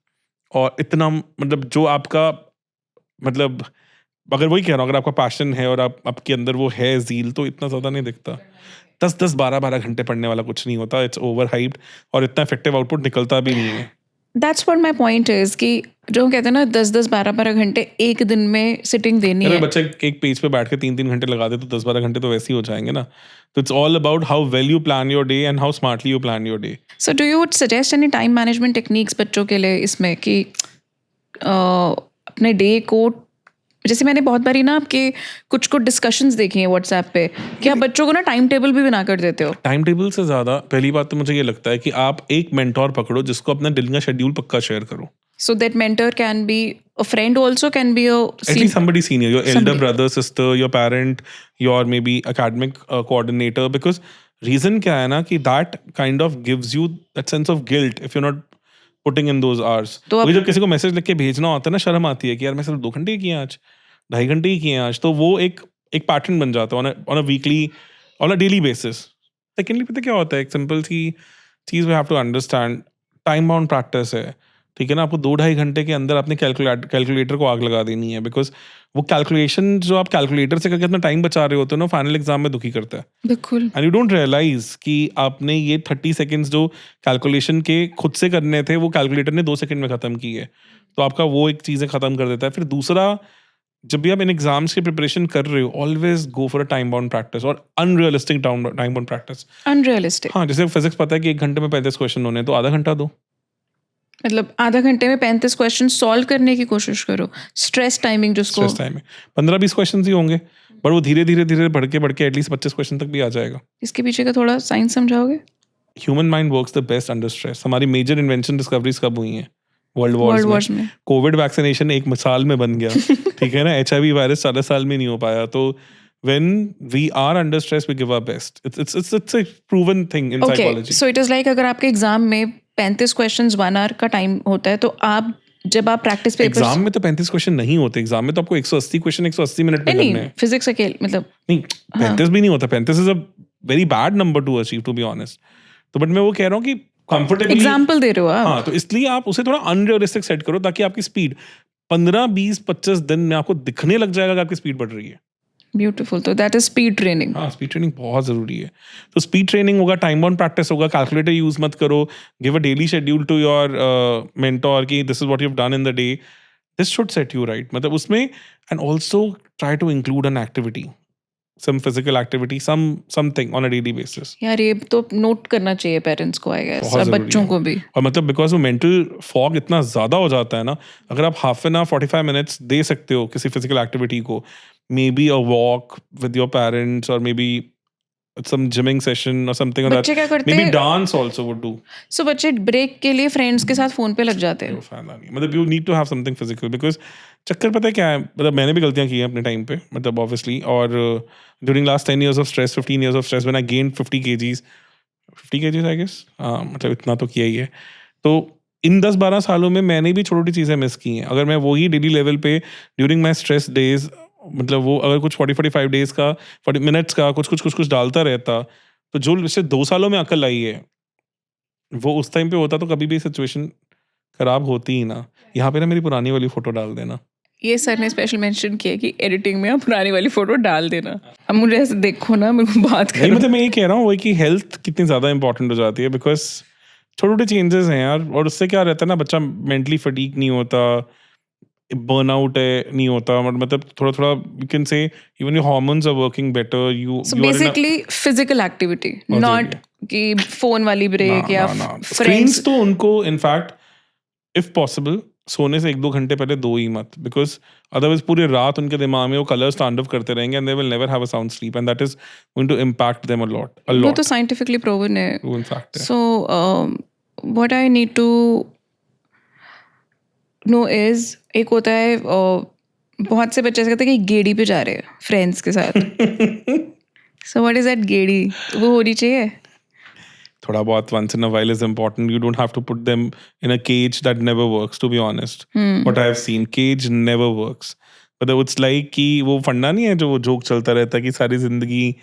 और इतना मतलब जो आपका मतलब अगर वही कह रहा हूँ, अगर आपका पैशन है और आपके अंदर वो है ज़ील, तो इतना ज़्यादा नहीं दिखता। 10-10, 12-12 घंटे पढ़ने वाला कुछ नहीं होता। इट्स ओवर हाइप्ड और इतना इफेक्टिव आउटपुट निकलता भी नहीं है। That's what my point is कि जो हम कहते हैं ना 10-10 12-12 घंटे एक दिन में सिटिंग देनी अरे है। बच्चा एक पेज पे बैठ के 3-3 घंटे लगा दे तो 10-12 घंटे तो वैसे ही हो जाएंगे ना। तो it's all about how well you plan your day and how smartly you plan your day. So do you suggest any time management techniques बच्चों के लिए इसमें कि अपने डे को, जैसे मैंने बहुत बारी ना आपके कुछ डिस्कशंस देखी हैं व्हाट्सएप पे कि आप बच्चों को ना टाइम टेबल भी बना कर देते हो। टाइम टेबल से ज़्यादा पहली बात तो मुझे ये लगता है कि आप एक मेंटोर पकड़ो जिसको अपना दिन का शेड्यूल पक्का शेयर करो। So that mentor can be a friend also, can be a At least somebody senior, your elder somebody. brother, sister, your parent, your maybe academic coordinator. Because reason क्या है ना कि that kind of gives you that sense of guilt if you're not putting in those hours. तो वही अब जब किसी को मैसेज लिख के भेजना होता है ना, शर्म आती है कि यार मैं सिर्फ 2 घंटे ही किए आज, 2.5 घंटे ही किए आज। तो वो एक पैटर्न बन जाता है on a weekly, on a daily basis. Secondly पता क्या होता है, एक सिंपल सी चीज़ we have to understand, time bound practice है। ठीक है ना, आपको 2-2.5 घंटे के अंदर अपने कैलकुलेटर को आग लगा देनी है। बिकॉज वो कैलकुलेशन जो आप कैलकुलेटर से करके अपना टाइम बचा रहे होते हो ना, फाइनल एग्जाम में दुखी करता है। बिल्कुल एंड यू डोंट रियलाइज कि आपने ये 30 सेकेंड्स जो कैलकुलेशन के खुद से करने थे वो कैलकुलेटर ने 2 सेकंड में खत्म की है। तो आपका वो एक चीज़ें खत्म कर देता है। फिर दूसरा, जब भी आप इन एग्जाम्स की प्रिपरेशन कर रहे हो, always go for a time bound practice और unrealistic time bound practice. Unrealistic. हाँ, जैसे फिजिक्स पता है कि 1 घंटे में 35 क्वेश्चन होने हैं, तो आधा घंटा दो। मतलब आधा घंटे में 35 क्वेश्चन सॉल्व करने की कोशिश करो। स्ट्रेस टाइमिंग जिसको स्ट्रेस टाइम में 15-20 क्वेश्चन ही होंगे, पर वो धीरे धीरे बढ़ के एटलीस्ट 25 क्वेश्चन तक भी आ जाएगा। इसके पीछे का थोड़ा साइंस समझाओगे? Human mind works the best under stress. हमारी मेजर इन्वेंशन डिस्कवरीज कब हुई हैं? वर्ल्ड वर्ल्ड वॉर्स वॉर्स में। में। कोविड वैक्सीनेशन एक मिसाल में बन गया। ठीक है ना, HIV वायरस 4 साल में नहीं हो पाया। तो when we are under stress we give our best. It's a proven thing in okay, psychology. So it is like अगर आपके एग्जाम में 35 क्वेश्चंस 1 आवर का टाइम होता है, तो आप जब आप प्रैक्टिस एग्जाम पेपर्स में तो 35 क्वेश्चन नहीं होते। एग्जाम में तो आपको 180 क्वेश्चन 180 मिनट में करने नहीं हैं। फिजिक्स अकेले मतलब नहीं, 35 भी नहीं होता। 35 is a very bad number to achieve, to be honest. तो बट मैं वो कह रहा हूँ कि कंफर्टेबली एग्जाम्पल दे रहे हो आप। हाँ, तो इसलिए आप उसे थोड़ा अनरियलिस्टिक सेट करो ताकि आपकी स्पीड 15-20-25 दिन में आपको दिखने लग जाएगा कि आपकी स्पीड बढ़ रही है। ब्यूटीफुल, तो दैट इज स्पीड ट्रेनिंग। हाँ, स्पीड ट्रेनिंग बहुत जरूरी है। तो स्पीड ट्रेनिंग होगा, टाइम बाउंड प्रैक्टिस होगा, कैलकुलेटर यूज मत करो, give a daily schedule to your mentor कि this is what you have done in the day, this should set you right. मतलब उसमें and also try to include an activity, some physical activity, something on a daily basis. यार ये तो note करना चाहिए parents को, I guess, बहुत और ज़रूरी बच्चों है। को भी। और मतलब बिकॉज वो मेंटल फॉग इतना ज़्यादा हो जाता है ना, अगर आप हाफ एन आवर 45 मिनट्स दे सकते हो किसी फिजिकल एक्टिविटी को, maybe a walk with your parents और maybe some gymming session or something like बच्चे क्या that. करते Maybe हैं? dance also would do. सो बच्चे ब्रेक के लिए फ्रेंड्स के साथ फोन पे लग जाते हैं। वो फायदा नहीं है। मतलब you need to have something physical because चक्कर पता है क्या है, मतलब मैंने भी गलतियां की हैं अपने टाइम पे, मतलब obviously, और during last 10 years of stress, 15 years of stress, when I gained 50 kgs, 50 kgs I guess, हाँ मतलब इतना तो किया ही है। तो इन 10-12 सालों में मैंने भी छोटी छोटी चीज़ें मिस की हैं। अगर मैं वही डेली लेवल पे ड्यूरिंग माई स्ट्रेस डेज, मतलब वो अगर कुछ 40-45 डेज का 40 मिनट्स का कुछ डालता रहता, तो जो पिछले 2 सालों में अकल आई है वो उस टाइम पे होता तो कभी भी सिचुएशन खराब होती ही ना। यहाँ पे ना मेरी पुरानी वाली फोटो डाल देना। ये सर ने स्पेशल मेंशन किया कि एडिटिंग में आप पुरानी वाली फोटो डाल देना। अब मुझे ऐसे देखो ना, मेरे को बात नहीं करो। मतलब मैं ये कह रहा हूँ कि हेल्थ कितनी ज़्यादा इंपॉर्टेंट हो जाती है, बिकॉज छोटे छोटे चेंजेस हैं यार, और उससे क्या रहता है ना, बच्चा मेंटली फटीग नहीं होता, बर्नआउट नहीं होता, मतलब थोड़ा थोड़ा you can say even your hormones are working better. So basically physical activity, not कि फोन वाली ब्रेक या फ्रेंड्स। स्क्रीन्स तो उनको इनफैक्ट इफ पॉसिबल सोने से 1-2 घंटे पहले दो ही मत, बिकॉज अदरवाइज पूरी रात उनके दिमाग में वो कलर्स तांडव करते रहेंगे and they will never have a sound sleep and that is going to impact them a lot वो तो साइंटिफिकली प्रूवन है। वो इनफैक्ट है। So what I need to know is, एक होता है बहुत से बच्चे ऐसे कहते हैं कि गेड़ी पे जा रहे हैं फ्रेंड्स के साथ। सो व्हाट इज दैट गेड़ी? वो होनी चाहिए। थोड़ा बहुत once in a while is important. You don't have to put them in a cage that never works, to be honest. What I have seen, cage never works. मतलब it's like कि वो फंडा नहीं है जो वो जोक चलता रहता है कि सारी जिंदगी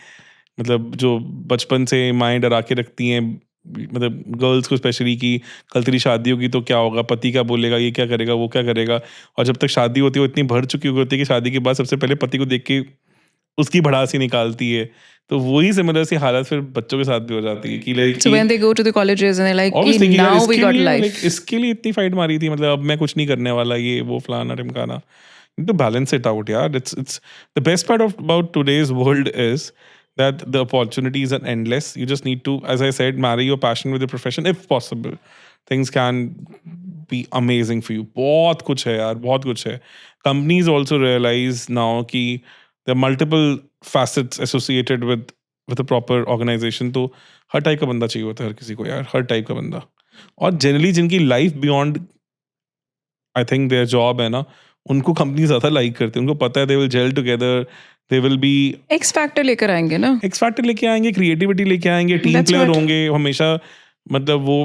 मतलब जो बचपन से माएँ डरा के रखती हैं मतलब गर्ल्स को स्पेशली कि कल तेरी शादी होगी तो क्या होगा, पति क्या बोलेगा, ये क्या करेगा, वो क्या करेगा, और जब तक शादी होती है वो इतनी भर चुकी होती है कि शादी के बाद सबसे पहले पति को देख के उसकी भड़ासी निकालती है। तो वही सिमिलर सी हालत फिर बच्चों के साथ भी हो जाती है कि like So when they go to the colleges and they're like, obviously कि यार now we इसके got लिए life. like इसके लिए इतनी फाइट मारी थी, मतलब अब मैं कुछ नहीं करने वाला, ये वो फलाना ढिमकाना। To balance it out, यार, it's the best part of about today's world is that the opportunities are endless. You just need to, as I said, marry your passion with your profession if possible. Things can be amazing for you. बहुत कुछ है यार, बहुत कुछ है. Companies also realize now कि there are multiple facets associated with a proper organization. तो हर type का बंदा चाहिए होता है हर किसी को यार, हर टाइप का बंदा. और जनरली जिनकी life beyond I think their job है ना, उनको कंपनी ज्यादा लाइक करते हैं. उनको पता है they will gel together, they will be X factor लेकर आएंगे ना. एक्स फैक्टर लेके आएंगे, क्रिएटिविटी लेके आएंगे, टीम That's प्लेयर what- होंगे हमेशा, मतलब वो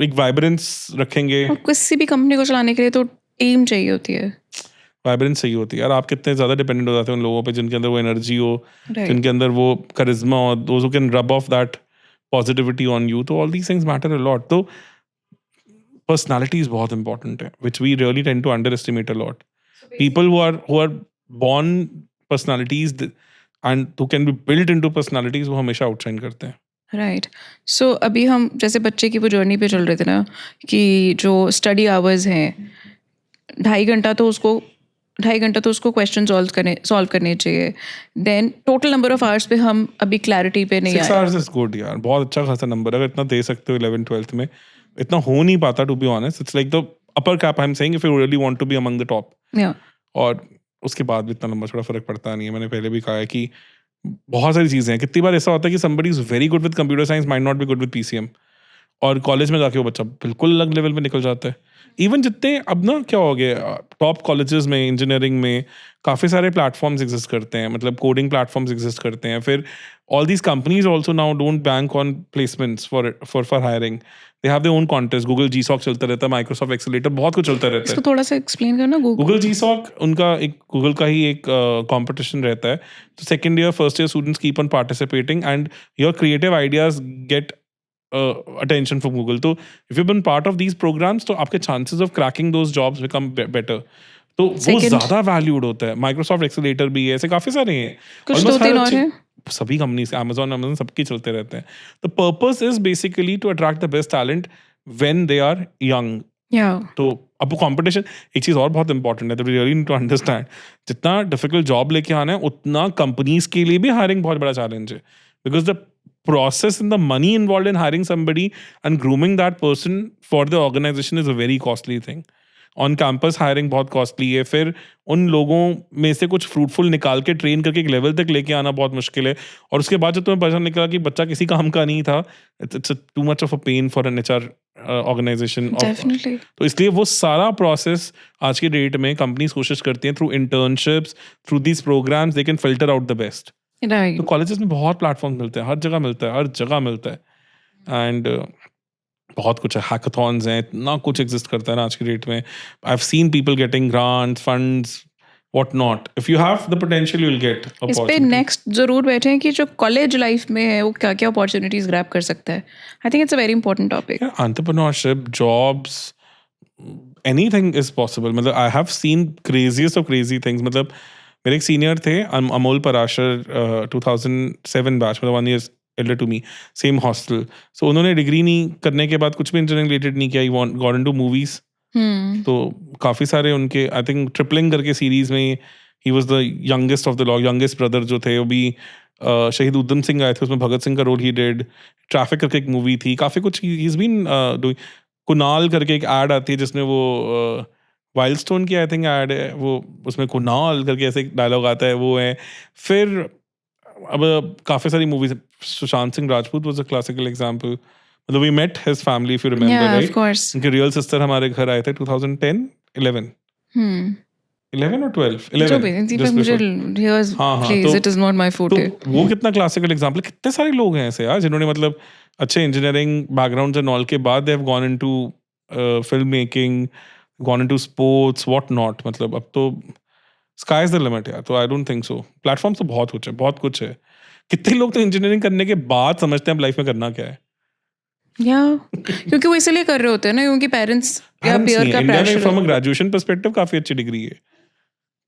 एक वाइब्रेंस रखेंगे. और किसी भी कंपनी को चलाने के लिए तो टीम चाहिए होती है. वाइब्रेंस सही होती है यार. आप कितने ज्यादा डिपेंडेंट हो जाते हैं उन लोगों पे जिनके अंदर वो एनर्जी हो, Right. जिनके अंदर वो करिश्मा हो, those who can rub off that positivity on you. तो all these things matter a lot. तो personalities बहुत important है, which we really tend to underestimate a lot. People who are born personalities and who can be built into personalities वो हमेशा outshine करते हैं. Right. सो अभी हम जैसे बच्चे की वो जर्नी पे चल रहे थे ना कि जो स्टडी आवर्स हैं 2.5 घंटा तो उसको क्वेश्चन सॉल्व करने चाहिए. Then total number of hours पे हम अभी क्लैरिटी पे नहीं 6 आए. hours is good यार, बहुत अच्छा खासा नंबर. अगर इतना दे सकते हो 11th 12th में, इतना हो नहीं पाता to be honest. It's like the upper cap I'm saying if you really want to be among the top. Yeah. और उसके बाद भी इतना लंबा थोड़ा फर्क पड़ता नहीं है. मैंने पहले भी कहा है कि बहुत सारी चीज़ें हैं. कितनी बार ऐसा होता है कि somebody is very good with computer science might not be good with PCM, और कॉलेज में जाके वो बच्चा बिल्कुल अलग लेवल पे निकल जाता है. इवन जितने अब ना क्या हो गया टॉप कॉलेजेस में इंजीनियरिंग में काफ़ी सारे प्लेटफॉर्म्स एग्जिस्ट करते हैं, मतलब कोडिंग प्लेटफॉर्म्स एग्जिस्ट करते हैं. फिर all these companies also now don't bank on placements for hiring. They have their own contest. Google GSoC चलता रहता है, माइक्रोसॉफ्ट एक्सेलेरेटर, बहुत कुछ चलता रहता है. इसको थोड़ा सा एक्सप्लेन करना. गूगल जीसॉक उनका एक गूगल का ही एक कंपटीशन रहता है. तो second year first year students keep on participating and your creative ideas get attention from Google. तो if you've been part of these programs तो आपके chances of cracking those jobs become better. तो वो Second- ज़्यादा valued होता है. Microsoft Accelerator भी है, ऐसे काफ़ी सारे हैं. कुछ Almost 2-3 हर और अच्छी- हैं. सभी कंपनीज, Amazon सबके चलते रहते हैं. The purpose is basically to attract the best talent when they are young. Yeah. तो अब वो कंपटीशन, एक चीज़ और बहुत इंपॉर्टेंट है, तो रियली नीड टू अंडरस्टैंड, जितना डिफिकल्ट जॉब लेके आना है उतना कंपनीज के लिए भी हायरिंग बहुत बड़ा चैलेंज है. Because the process and the money involved in hiring somebody and grooming that person for the organization is a very costly thing. On campus hiring बहुत costly है. फिर उन लोगों में से कुछ fruitful निकाल के ट्रेन करके एक लेवल तक लेके आना बहुत मुश्किल है. और उसके बाद जब तुम्हें पता निकला कि बच्चा किसी काम का नहीं था, it's too much of a pain for an HR organization. Definitely. तो इसलिए वो सारा प्रोसेस आज की डेट में कंपनीज कोशिश करती हैं through internships, through these programmes they can filter out the best. Right. तो कॉलेजेस में बहुत प्लेटफॉर्म मिलते हैं, हर जगह मिलता है, हर जगह मिलता है. एंड बहुत कुछ है, हैकाथॉन्स हैं, इतना कुछ एग्जिस्ट करता है ना आज की डेट में. आई have seen people getting grants, funds, what not. If you have the potential you will get इस पे अपॉर्चुनिटी. नेक्स्ट जरूर बैठे हैं कि जो कॉलेज लाइफ में है वो क्या क्या अपॉर्चुनिटीज ग्रैब कर सकता है. I think it's a very important topic. Entrepreneurship, jobs, anything is possible. मतलब I have seen craziest of crazy things. मतलब मेरे एक सीनियर थे अमोल पराशर, 2007 बैच, मतलब 1 year elder to me, same hostel. So उन्होंने डिग्री नहीं करने के बाद कुछ भी इंजीनियरिंग रिलेटेड नहीं किया. He got into movies. तो काफ़ी सारे उनके, आई थिंक ट्रिपलिंग करके सीरीज में he was the youngest of the law. Youngest brother जो थे वो भी शहीद उधम सिंह आए थे, उसमें भगत सिंह का रोल ही डिड. ट्रैफिक करके एक मूवी थी, काफ़ी कुछ he is been doing. Kunal करके एक ऐड आती है जिसमें वो वाइल्डस्टोन की आई थिंक ऐड है, वो उसमें कुनाल करके ऐसे डायलॉग आता है, वो है. फिर अब काफ़ी सारी movies. Sushant Singh Rajput was a classical example. मतलब we met his family if you remember, Yeah, of right. course. उनके रियल सिस्टर हमारे घर आए थे 2010-11. 11 और 12 जो 11 भी थी, पर just मुझे before। here's हाँ हाँ please, it is not my तो forte. वो कितना क्लासिकल एग्जाम्पल, कितने सारे लोग हैं ऐसे यार जिन्होंने मतलब अच्छे इंजीनियरिंग बैकग्राउंड एंड ऑल के बाद they have gone into film making, gone into sports what not, मतलब अब तो स्काई इज द लिमिट यार। तो I don't think so, platform तो बहुत कुछ है, बहुत कुछ है। कितने लोग तो इंजीनियरिंग करने के बाद समझते हैं अब लाइफ में करना क्या है। या क्योंकि वो इसलिए कर रहे होते हैं ना, क्योंकि पेरेंट्स या पेरेंट्स पेयर नहीं का है इंडिया में, प्रेशर फ्रॉम अ है। ग्रेजुएशन पर्सपेक्टिव काफी अच्छी डिग्री है,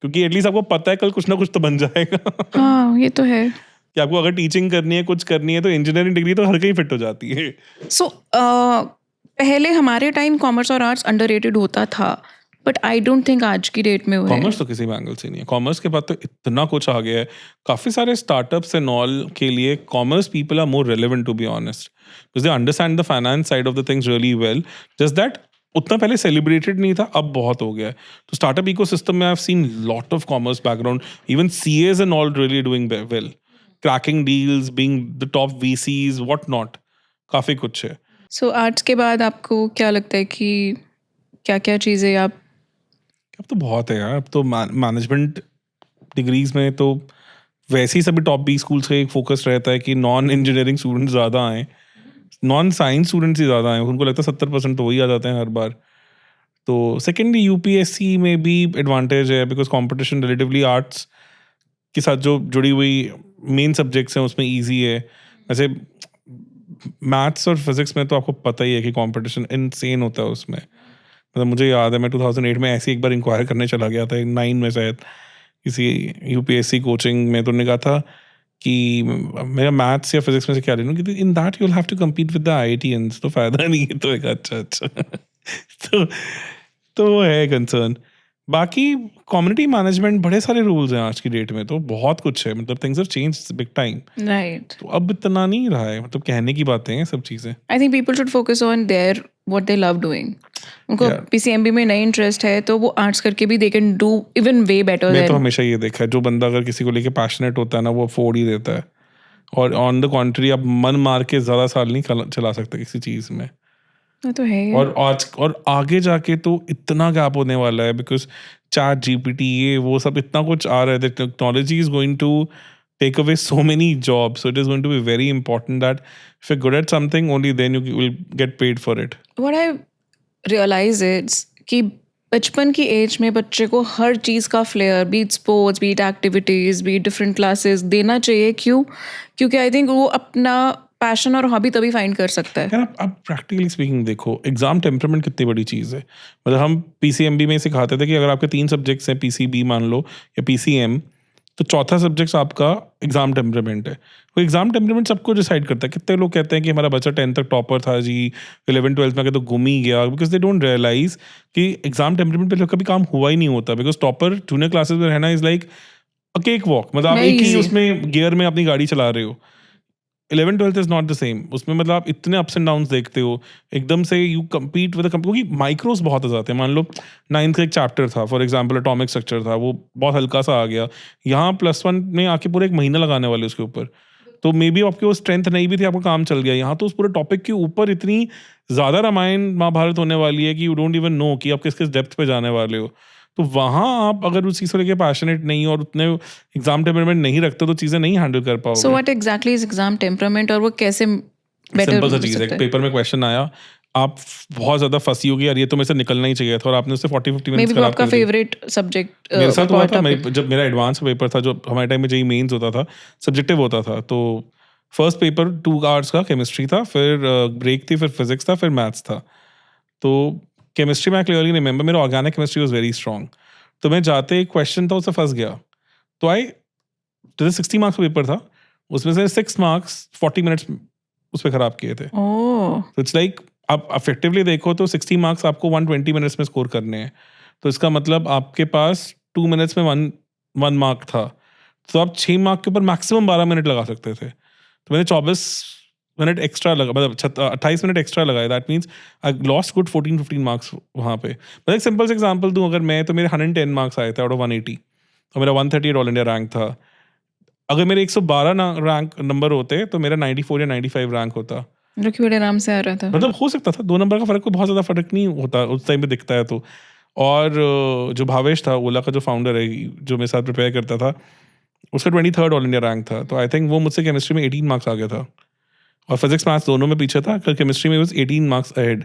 क्योंकि एटलीस्ट आपको पता है कल कुछ ना कुछ तो बन जाएगा। हाँ, ये तो है। कि आपको अगर टीचिंग करनी है, कुछ करनी है, तो इंजीनियरिंग डिग्री तो हर कहीं फिट हो जाती है। सो पहले हमारे टाइम कॉमर्स और आर्ट्स अंडररेटेड होता था, बट आई डोंट थिंक आज की डेट में वो है। कॉमर्स तो किसी भी एंगल से नहीं है, कॉमर्स के बाद तो इतना कुछ आ गया है, काफी सारे स्टार्टअप्स एंड ऑल के लिए commerce people are more relevant to be honest, because they understand the finance side of the things really well. Just that उतना पहले सेलिब्रेटेड नहीं था, अब बहुत हो गया है। तो स्टार्टअप इकोसिस्टम में आई have seen lot of commerce background, even CS and all really doing well, cracking deals, being the top VCs what not, काफी कुछ है। सो आर्ट्स के बाद आपको क्या लगता है कि क्या क्या चीज़ें आप अब तो बहुत है यार, अब तो मैनेजमेंट डिग्रीज में तो वैसे ही सभी टॉप बी स्कूल्स का एक फोकस रहता है कि नॉन इंजीनियरिंग स्टूडेंट्स ज़्यादा आए, नॉन साइंस स्टूडेंट्स ही ज़्यादा आए, उनको लगता है 70% तो वही आ जाते हैं हर बार। तो सेकेंडली यूपीएससी में भी एडवांटेज है, बिकॉज कंपटीशन रिलेटिवली आर्ट्स के साथ जो जुड़ी हुई मेन सब्जेक्ट्स हैं उसमें ईजी है। वैसे मैथ्स और फिजिक्स में तो आपको पता ही है कि कंपटीशन इनसेन होता है उसमें। मतलब मुझे याद है मैं 2008 में ऐसे एक बार इंक्वायर करने चला गया था 9 में शायद, किसी यूपीएससी कोचिंग में, तो उन्होंने कहा था कि मेरा मैथ्स या फिजिक्स में से क्या ले लूँ, in that you will have to compete with the IITians, तो फायदा नहीं है। तो एक अच्छा अच्छा तो तो वो है कंसर्न। बाकी कम्युनिटी मैनेजमेंट बड़े सारे रूल्स हैं आज की डेट में, तो बहुत कुछ है, मतलब things have changed big time. Right. तो अब इतना नहीं रहा है, मतलब कहने की बातें हैं सब चीज़ें। I think people should focus on their what they love doing. उनको Yeah. पीसीएमबी में नहीं इंटरेस्ट है तो वो आर्ट्स करके भी they can do even way better मैं तो देन। हमेशा ये देखा है, जो बंदा अगर किसी को लेके पैशनेट होता है ना, वो अफोर्ड ही देता है। और ऑन द कॉन्ट्री आप मन मार के ज़्यादा साल नहीं चला सकते किसी चीज़ में। वो तो है ही। और आगे जाके तो इतना गैप होने वाला है, बिकॉज चैट जीपीटी ये वो सब इतना कुछ आ रहा है, technology is going to take away so many jobs, so it is going to be very important that if you're good at something, only then you will get paid for it. What I realise is कि बचपन की as में बच्चे को हर चीज़ का flair, be it sports, be it activities, be it different classes देना चाहिए। क्यों? क्योंकि आई थिंक वो अपना पैशन और हॉबी तभी फाइंड कर सकता है। यार आप प्रैक्टिकली स्पीकिंग देखो, एग्जाम टेम्परामेंट कितनी बड़ी चीज़ है। मतलब हम पीसीएमबी में सिखाते थे कि अगर आपके 3 सब्जेक्ट्स हैं, पीसीबी मान लो या पीसीएम, तो चौथा सब्जेक्ट आपका एग्जाम टेम्परामेंट है। वो एग्जाम टेम्परामेंट सबको डिसाइड करता है। कितने लोग कहते हैं कि हमारा बच्चा 10th तक टॉपर था जी, 11th-12th में आके तो गुम ही गया, बिकॉज दे डोंट रियलाइज कि एग्जाम टेम्परामेंट पे कभी काम हुआ ही नहीं होता। बिकॉज टॉपर जूनियर क्लासेस में रहना is like a cake walk, मतलब आप Very एक ही easy. उसमें गियर में अपनी गाड़ी चला रहे हो। 11th-12th is not the same, उसमें मतलब आप इतने अप्स एंड डाउन्स देखते हो, एकदम से यू कम्पीट विद, क्योंकि माइक्रोस बहुत आ जाते हैं। मान लो 9th का एक चैप्टर था, फॉर एग्जाम्पल एटॉमिक स्ट्रक्चर था, वो बहुत हल्का सा आ गया, यहाँ +1 में आके पूरा 1 महीना लगाने वाले उसके ऊपर। तो मे बी आपकी वो स्ट्रेंथ नहीं भी थी, आपका काम चल गया। यहाँ तो उस पूरे टॉपिक के ऊपर इतनी ज़्यादा रामायण महाभारत होने वाली है कि यू डोंट इवन नो कि आप किस किस डेप्थ पे जाने वाले हो। तो वहाँ आप अगर उस चीज़ को लेके पैशनेट नहीं और उतने एग्जाम टेम्परामेंट नहीं रखते, तो चीज़ें नहीं हैंडल कर पाओगे। So what exactly is exam temperament और वो कैसे बेटर सिंपल सा हो चीज़ है, सकता है? पेपर में क्वेश्चन आया, आप बहुत ज़्यादा फंसी होगी यार, ये तो मेरे से निकलना ही चाहिए था, और आपने उससे 40-50 मे मिनट्स बी वो खराब आपका कर दिए। फेवरेट सब्जेक्ट मेरे साथ हुआ था, जब मेरा एडवांस पेपर था, जो हमारे टाइम में जेईई मेंस होता था, सब्जेक्टिव होता था, तो फर्स्ट पेपर 2 आवर्स का केमिस्ट्री था, फिर ब्रेक थी, फिर फिजिक्स था, फिर मैथ्स था। तो केमिस्ट्री में आई क्लियरली रिमेंबर मेरा organic chemistry was very strong, तो मैं जाते एक क्वेश्चन था उससे फंस गया। तो 60 मार्क्स का पेपर था, उसमें से 6 मार्क्स 40 मिनट्स उस पर खराब किए थे। ओह, तो इट्स लाइक आप इफेक्टिवली देखो तो 60 मार्क्स आपको 120 मिनट्स में स्कोर करने हैं, तो इसका मतलब आपके पास 2 मिनट्स में वन मार्क था, तो आप 6 मार्क के ऊपर मैक्सिमम 12 मिनट लगा सकते थे। तो मैंने 24 मिनट एक्स्ट्रा लगा, मतलब 28 मिनट एक्स्ट्रा लगाया, that means I lost good 14-15 marks वहाँ पे। मैं एक सिंपल से एग्जाम्पल दूँ, अगर मैं तो मेरे 110 मार्क्स आए थे आउट ऑफ 180, और मेरा 138 ऑल इंडिया रैंक था। अगर मेरे 112 रैंक नंबर होते तो मेरा 94 या 95 रैंक होता। जो कि बड़े आराम से आ रहा था। मतलब हो सकता था, 2 नंबर का फर्क, कोई बहुत ज़्यादा फर्क नहीं होता उस टाइम पे दिखता है तो। और जो भावेश था ओला का जो फाउंडर है जो मेरे साथ प्रिपेयर करता था उसका 23rd ऑल इंडिया रैंक था, तो आई थिंक वो मुझसे केमिस्ट्री में 18 मार्क्स आ गया था और फिजिक्स मैथ्स दोनों में पीछे था, केमिस्ट्री में वाज 18 मार्क्स अहेड।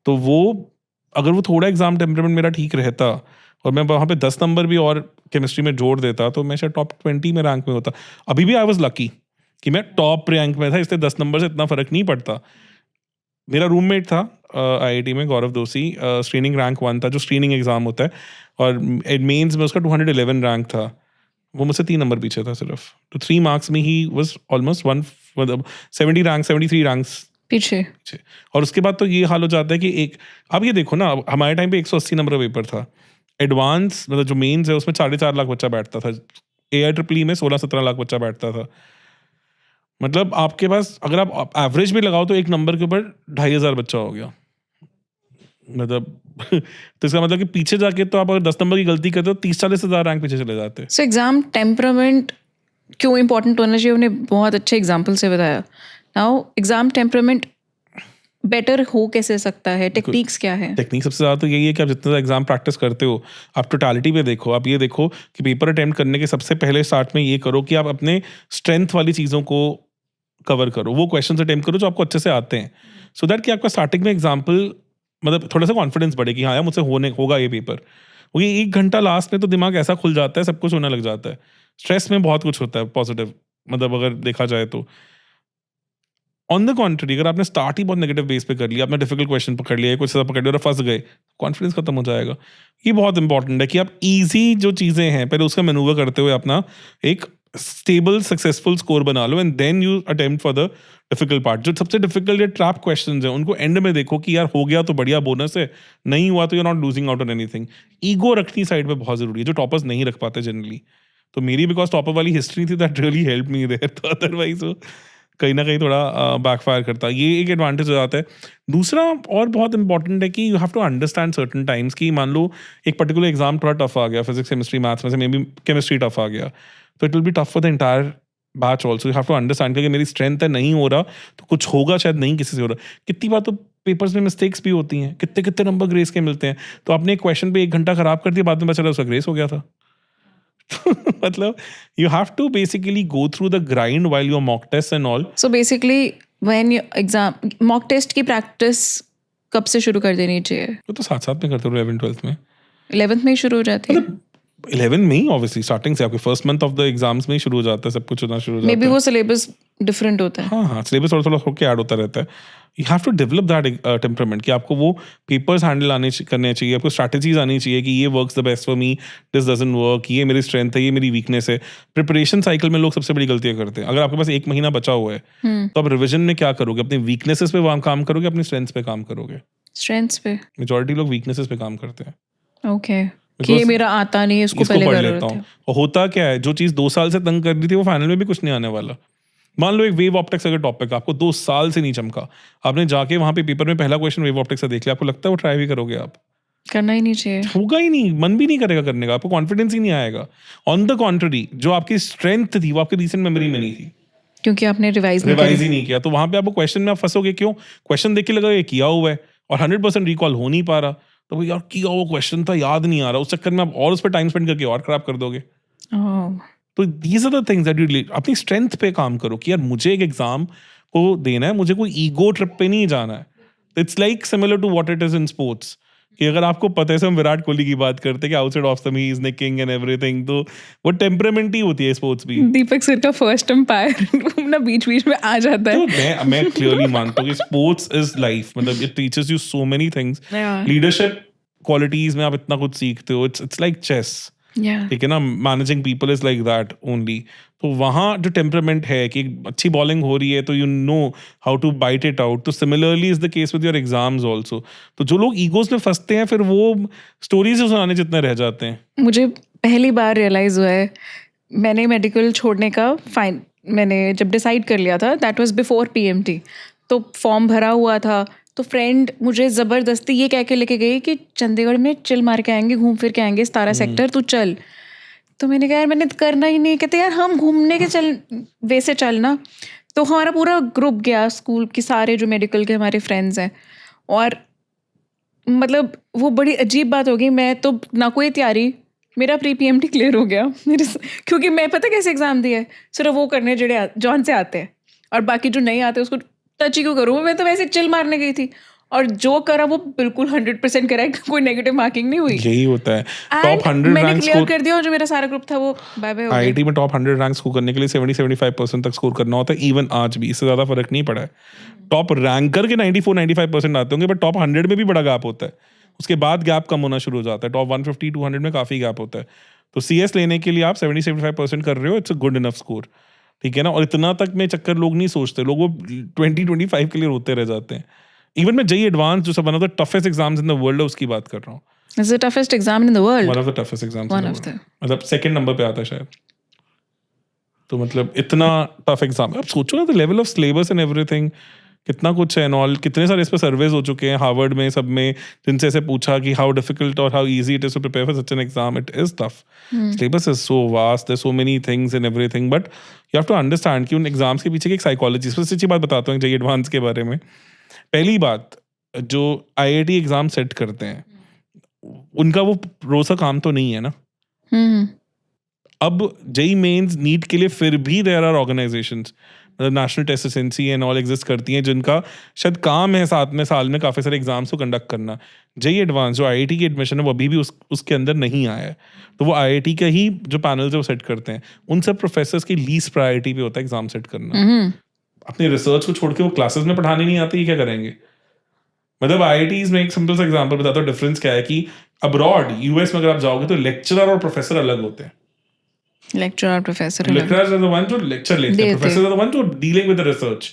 तो वो अगर वो थोड़ा एग्जाम टेम्परामेंट मेरा ठीक रहता और मैं वहाँ पे 10 नंबर भी और केमिस्ट्री में जोड़ देता तो मैं शायद टॉप 20 में रैंक में होता। अभी भी आई वाज लकी कि मैं टॉप रैंक में था, इसलिए 10 नंबर से इतना फर्क नहीं पड़ता। मेरा रूममेट था आईआईटी में, गौरव दोषी, स्क्रीनिंग रैंक 1 था जो स्क्रीनिंग एग्जाम होता है, और मेंस में उसका 211 रैंक था। वो मुझसे 3 नंबर पीछे था सिर्फ, तो 3 मार्क्स में he was almost 70 rank 73 ranks पीछे। और उसके बाद तो ये हाल हो जाता है कि एक, अब ये देखो ना, हमारे टाइम पे 180 नंबर का पेपर था, एडवांस मतलब जो मेंस है उसमें 4.5 लाख बच्चा बैठता था, AIEEE में 16-17 लाख बच्चा बैठता था। मतलब आपके पास अगर आप एवरेज भी लगाओ तो एक नंबर के ऊपर 2,500 बच्चा हो गया, मतलब तो इसका मतलब कि पीछे जाके तो आप अगर 10 नंबर की गलती करते हो 30-40 हज़ार रैंक पीछे चले जाते हैं। सो एग्जाम टेम्परामेंट क्यों इम्पोर्टेंट होना चाहिए, उन्हें बहुत अच्छे एग्जाम्पल से बताया। नाउ एग्जाम टेम्परामेंट बेटर हो कैसे सकता है, टेक्निक्स क्या है? टेक्निक सबसे ज़्यादा तो यही है कि आप जितना एग्जाम प्रैक्टिस करते हो आप टोटालिटी पे देखो। आप ये देखो कि पेपर अटेम्प्ट करने के सबसे पहले स्टार्ट में ये करो कि आप अपने स्ट्रेंथ वाली चीज़ों को कवर करो, वो क्वेश्चन अटेम्प्ट करो जो आपको अच्छे से आते हैं, सो दैट कि आपका स्टार्टिंग में एग्जाम्पल मतलब थोड़ा सा कॉन्फिडेंस बढ़े कि हाँ यार मुझसे होगा ये पेपर। क्योंकि 1 घंटा लास्ट में तो दिमाग ऐसा खुल जाता है, सब कुछ होने लग जाता है। स्ट्रेस में बहुत कुछ होता है पॉजिटिव, मतलब अगर देखा जाए तो। ऑन द कॉन्ट्री अगर आपने स्टार्ट ही बहुत नेगेटिव बेस पे कर लिया, आपने डिफिकल्ट क्वेश्चन पकड़ लिया, कुछ ऐसा पकड़ लिया और फंस गए, कॉन्फिडेंस खत्म हो जाएगा। ये बहुत इंपॉर्टेंट है कि आप इजी जो चीज़ें हैं पहले उसका मैनूवर करते हुए अपना एक स्टेबल सक्सेसफुल स्कोर बना लो, and then you attempt for the difficult part. जो सबसे डिफिकल्ट या ट्रैप क्वेश्चन है उनको एंड में देखो कि यार हो गया तो बढ़िया, बोनस है, नहीं हुआ तो you are not losing out on anything. Ego रखनी साइड पे बहुत जरूरी है, जो टॉपर्स नहीं रख पाते जनरली। तो मेरी बिकॉज टॉपर वाली हिस्ट्री थी, that really help me there, तो अदरवाइज वो कहीं ना कहीं थोड़ा बैकफायर करता है। ये एक एडवांटेज हो जाता है। दूसरा और बहुत इंपॉर्टेंट है कि you have to understand certain times कि मान लो एक पर्टिकुलर एग्जाम थोड़ा टफ आ गया, फिजिक्स केमिस्ट्री मैथ्स में से मे बी केमिस्ट्री टफ आ गया, तो it will be tough for the entire batch also. You have to understand कि मेरी स्ट्रेंथ है, नहीं हो रहा तो कुछ होगा शायद नहीं किसी से हो रहा। कितनी बार तो पेपर्स में मिस्टेक्स भी होती हैं, कितने कितने नंबर ग्रेस के मिलते हैं, तो आपने एक क्वेश्चन पे 1 घंटा खराब कर दिया, बाद में पता चला उसका ग्रेस हो गया था। मतलब you have to basically go through the grind while your mock tests and all. So basically when you exam mock test की प्रैक्टिस कब से शुरू कर देनी चाहिए? वो तो साथ साथ में करते रहो 11th-12th में। 11th में ही शुरू हो जाती है? 11 में ही ऑब्वियसली स्टार्टिंग से आपके first month of the exams में ही शुरू हो जाता है, सब कुछ होना शुरू हो मे जाता बी है। वो सिलेबस डिफरेंट होता है। हाँ हाँ, सिलेबस थोड़ा थोड़ा होकर ऐड होता रहता है। You have to develop that temperament कि आपको वो पेपर्स हैंडल करने चाहिए, आपको स्ट्रैटेजीज आनी चाहिए कि ये works the best for me, this doesn't work, ये मेरी स्ट्रेंथ है, ये मेरी वीकनेस है। प्रिपरेशन साइकिल में लोग सबसे बड़ी गलतियां करते हैं। अगर आपके पास 1 महीना बचा हुआ है तो आप रिविजन में क्या करोगे? अपनी वीकनेसेस पे काम करोगे, अपनी स्ट्रेंथ्स पे काम करोगे? स्ट्रेंथ्स पे? मेजॉरिटी लोग वीकनेसेस पे काम करते हैं। ओके, कि ये मेरा आता नहीं है, इसको पहले पढ़ कर लेता लेते हूँ। हैं। और होता क्या है, जो चीज़ 2 साल से तंग कर रही थी वो फाइनल में भी कुछ नहीं आने वाला। मान लो एक वेव ऑप्टिक्स अगर टॉपिक आपको 2 साल से नहीं चमका, आपने जाके वहां पे पेपर में पहला क्वेश्चन वेव ऑप्टिक्स से देख लिया, आपको लगता है वो ट्राई भी करोगे आप? करना ही नहीं चाहिए। होगा ही नहीं, मन भी नहीं करेगा करने का, आपको कॉन्फिडेंस ही नहीं आएगा। ऑन द कॉन्ट्ररी जो आपकी स्ट्रेंथ थी वो आपकी रिसेंट मेमोरी में नहीं थी, क्योंकि आपने रिवाइज नहीं रिवाइज करी। ही नहीं किया, तो वहां पे आपको क्वेश्चन में आप फंसोगे। क्यों? क्वेश्चन देख के लगा ये किया हुआ है और 100% रिकॉल हो नहीं पा रहा, तो भाई यार किया हुआ क्वेश्चन था, याद नहीं आ रहा, उस चक्कर में आप और उस पर टाइम स्पेंड करके और खराब कर दोगे। ओह, तो these are the things that you अपनी स्ट्रेंथ पे काम करो कि यार मुझे एक एग्जाम को देना है, मुझे कोई ईगो ट्रिप पे नहीं जाना है। It's like similar to what it is in sports कि अगर आपको पता है, हम विराट कोहली की बात करते हैं कि outside of the me is the king and everything, तो वो टेम्परामेंट ही होती है स्पोर्ट्स भी। दीपक सर का फर्स्ट एम्पायर ना बीच बीच में आ जाता तो है। मैं क्लियरली मानता हूँ कि स्पोर्ट्स इज लाइफ, मतलब it teaches you so many things. Yeah. Leadership qualities में आप इतना कुछ सीखते हो। It's like chess, Yeah. ठीक है ना, managing people is like that only. तो वहाँ जो टेम्परामेंट है कि अच्छी बॉलिंग हो रही है तो you know how to bite it out, तो similarly is the case with your exams also. तो जो लोग ईगोज में फंसते हैं फिर वो स्टोरीज सुनाने जितने रह जाते हैं। मुझे पहली बार रियलाइज हुआ है, मैंने मेडिकल छोड़ने का मैंने जब डिसाइड कर लिया था, दैट वाज बिफोर PMT, तो फॉर्म भरा हुआ था, तो फ्रेंड मुझे ज़बरदस्ती ये कह के लेके गई कि चंडीगढ़ में चिल मार के आएंगे, घूम फिर के आएंगे, 17 सेक्टर, तू चल। तो मैंने कहा यार मैंने तो करना ही नहीं। कहते यार हम घूमने के वैसे चलना। तो हमारा पूरा ग्रुप गया, स्कूल के सारे जो मेडिकल के हमारे फ्रेंड्स हैं, और मतलब वो बड़ी अजीब बात होगी, मैं तो ना कोई तैयारी, मेरा प्री पीएमटी क्लियर हो गया क्योंकि मैं पता कैसे एग्जाम दिया है, सिर्फ वो करने जड़े जॉन से आते हैं और बाकी जो नहीं आते उसको टच ही क्यों करूँ। मैं तो वैसे चिल मारने गई थी और जो करा वो बिल्कुल 100% करेक्ट, कोई नेगेटिव मार्किंग नहीं हुई यही होता है। एंड टॉप 100 मैंने रैंक क्लियर स्कोर कर दिया और जो मेरा सारा ग्रुप था वो बाय बाय हो गया। आईआईटी में टॉप 100 रैंक स्कोर करने के लिए 70-75% तक स्कोर करना होता है। इवन आज भी इससे ज़्यादा फर्क नहीं पड़ा है। टॉप रैंकर के 94-95% आते होंगे, बट टॉप 100 में भी बड़ा गैप होता है। उसके बाद गैप कम होना शुरू हो जाता है। टॉप 150-200 में काफ़ी गैप होता है। तो सीएस लेने के लिए आप 70-75% कर रहे हो, it's a good enough score, ठीक है ना। और इतना तक में चक्कर लोग नहीं सोचते, लोग वो 20-25 के लिए रोते रह जाते हैं। इवन मैं जेईई एडवांस जो one of the toughest exams in the world है उसकी बात कर रहा हूँ। It's the toughest exam in the world. One of the toughest exams One of the. मतलब सेकंड नंबर पे आता है शायद। तो मतलब इतना टफ एग्जाम, अब सोचो ना the level of syllabus and everything, कितना कुछ है एंड ऑल। कितने सारे इस पर सर्वेज हो चुके हैं हार्वर्ड में, सब में, जिनसे ऐसे पूछा कि हाउ डिफिकल्ट और how easy it is to prepare for such an exam. It is tough, syllabus is so vast, there so many things and everything, but you have to understand कि उन एग्जाम्स के पीछे की एक psychology. सबसे अच्छी बात बताता हूँ जेईई एडवांस के बारे में। पहली बात, जो आईआईटी एग्जाम सेट करते हैं उनका वो रोज का काम तो नहीं है ना। Hmm. अब जेईई मेंस नीट के लिए फिर भी देयर आर ऑर्गेनाइजेशंस, मतलब national test agency and all exist करती हैं, जिनका शायद काम है साल में काफ़ी सारे एग्जाम्स को कंडक्ट करना। जेईई एडवांस जो आईआईटी की एडमिशन है वो अभी भी उसके अंदर नहीं आया है। तो वो आईआईटी का ही जो पैनल्स है वो सेट करते हैं। उन सब प्रोफेसर्स की लीस्ट प्रायोरिटी पे होता है एग्जाम सेट करना। अपनी रिसर्च को छोड़ के वो क्लासेस में पढ़ाने नहीं आते, ये क्या करेंगे। मतलब आईआईटीज में एक सिंपल सा एग्जांपल बताता हूँ डिफरेंस क्या है कि अब्रॉड यूएस में अगर आप जाओगे तो लेक्चरर और प्रोफेसर अलग होते हैं। Lecturer or professor. Lecturers are the ones who lecture लेते हैं, professors are the ones who are dealing with the research.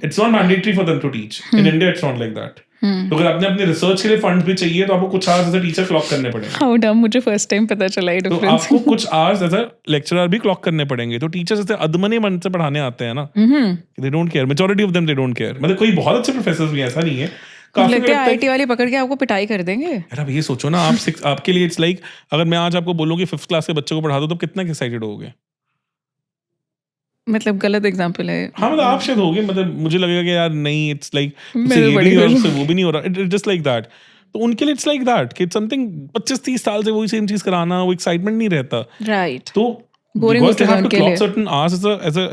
It's not mandatory for them to teach. In India it's not like that. तो अगर आपने अपने research के लिए fund भी चाहिए तो आपको कुछ hours as a teacher clock करने पड़ेंगे। How dumb, मुझे फर्स्ट टाइम पता चला ये तो डिफरेंस। आपको कुछ आवर्स एज अ लेक्चरर भी क्लॉक करने पड़ेंगे। तो टीचर्स ऐसे अदमने मन से पढ़ाने आते हैं ना, they don't care, majority of them they don't care. मतलब कोई बहुत अच्छे प्रोफेसर्स भी ऐसा नहीं है, काफी लगता है आईआईटी वाले पकड़ के आपको पिटाई कर देंगे। यार अब ये सोचो ना, आप आपके लिए इट्स लाइक अगर मैं आज आपको बोलूं कि 5th क्लास के बच्चे को पढ़ा दो तो कितना एक्साइटेड होगे। मतलब गलत एग्जांपल है। हाँ मतलब आप शायद होगे, मतलब मुझे लगेगा कि यार नहीं, इट्स लाइक मैं ये बड़ी भी और खुश उससे वो भी नहीं हो रहा, इट जस्ट लाइक दैट। तो उनके लिए इट्स लाइक दैट कि समथिंग 25-30 साल से वही सेम चीज कराना, वो एक्साइटमेंट नहीं रहता। राइट। तो Boring because they होता है have to उनके clock लिए। certain hours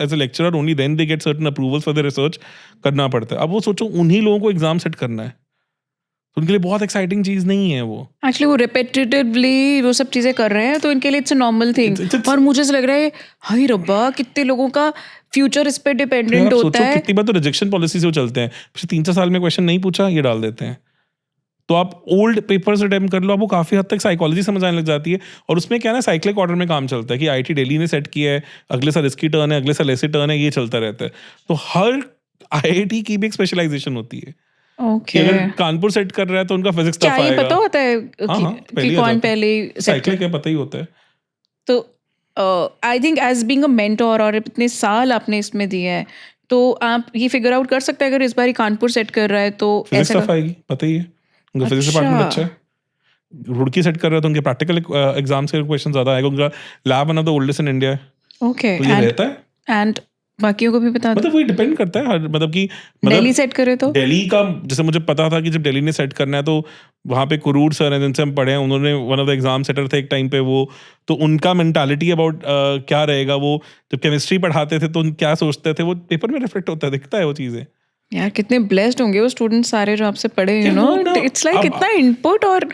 as a lecturer, only then they get certain approvals for their research करना पड़ता है। अब वो सोचो उन्हीं लोगों को एग्जाम सेट करना है, तो उनके लिए बहुत एक्साइटिंग चीज नहीं है वो। एक्चुअली वो रिपीटेटिवली वो सब चीजें कर रहे हैं तो इनके लिए it's a normal thing. It's- और मुझे ऐसा लग रहा है हाय रब्बा कितने लोगों का फ्यूचर इस पे तो डिपेंडेंट आप होता सोचो है। कितनी बार तो रिजेक्शन पॉलिसी से वो चलते हैं, पिछले 3-4 साल में क्वेश्चन नहीं पूछा ये डाल देते हैं। तो आप ओल्ड पेपर्स अटेम्प्ट कर लो, आपको काफी हद तक साइकोलॉजी समझ आने लग जाती है। और उसमें क्या है ना, साइक्लिक ऑर्डर में काम चलता है कि आईआईटी दिल्ली ने सेट किया है, अगले साल इसकी टर्न है, अगले साल ऐसी टर्न है, ये चलता रहता है। तो हर आईआईटी की भी एक स्पेशलाइजेशन होती है ओके। कि अगर कानपुर सेट कर रहा है तो उनका फिजिक्स क्या टफ ये आएगा। पता होता है हाँ, कि पहले आ कौन जाता है। पहले सेट साइक्लिक है, पता ही होता है। तो I think as being a mentor और इतने साल आपने इसमें दिए हैं तो आप ये फिगर आउट कर सकते हैं अगर इस बार ही कानपुर सेट कर रहा है तो फिजिक्स ऐसा टफ आएगी, पता ही है, उनका फिजिक्स डिपार्टमेंट अच्छा है। रुड़की सेट कर रहा है तो उनके प्रैक्टिकल एग्जाम्स के क्वेश्चन ज्यादा आएगा। उनका lab one of the oldest in India है, ओके। तो ये रहता है। एंड बाकियों को भी बता दो मतलब वही डिपेंड करता है मतलब कि दिल्ली सेट करे तो दिल्ली का जैसे मुझे पता था कि जब दिल्ली ने सेट करना है तो वहाँ पे कुरूर सर हैं जिनसे हम पढ़े हैं, उन्होंने one of the exam setter थे एक टाइम पे वो। तो उनका मेंटालिटी अबाउट क्या रहेगा, वो जब केमिस्ट्री पढ़ाते थे तो क्या सोचते थे वो पेपर में रिफ्लेक्ट होता है, दिखता है वो चीज़ें। यार कितने ब्लेस्ड होंगे वो स्टूडेंट्स सारे जो आपसे पढ़े, यू नो इट्स लाइक कितना इनपुट और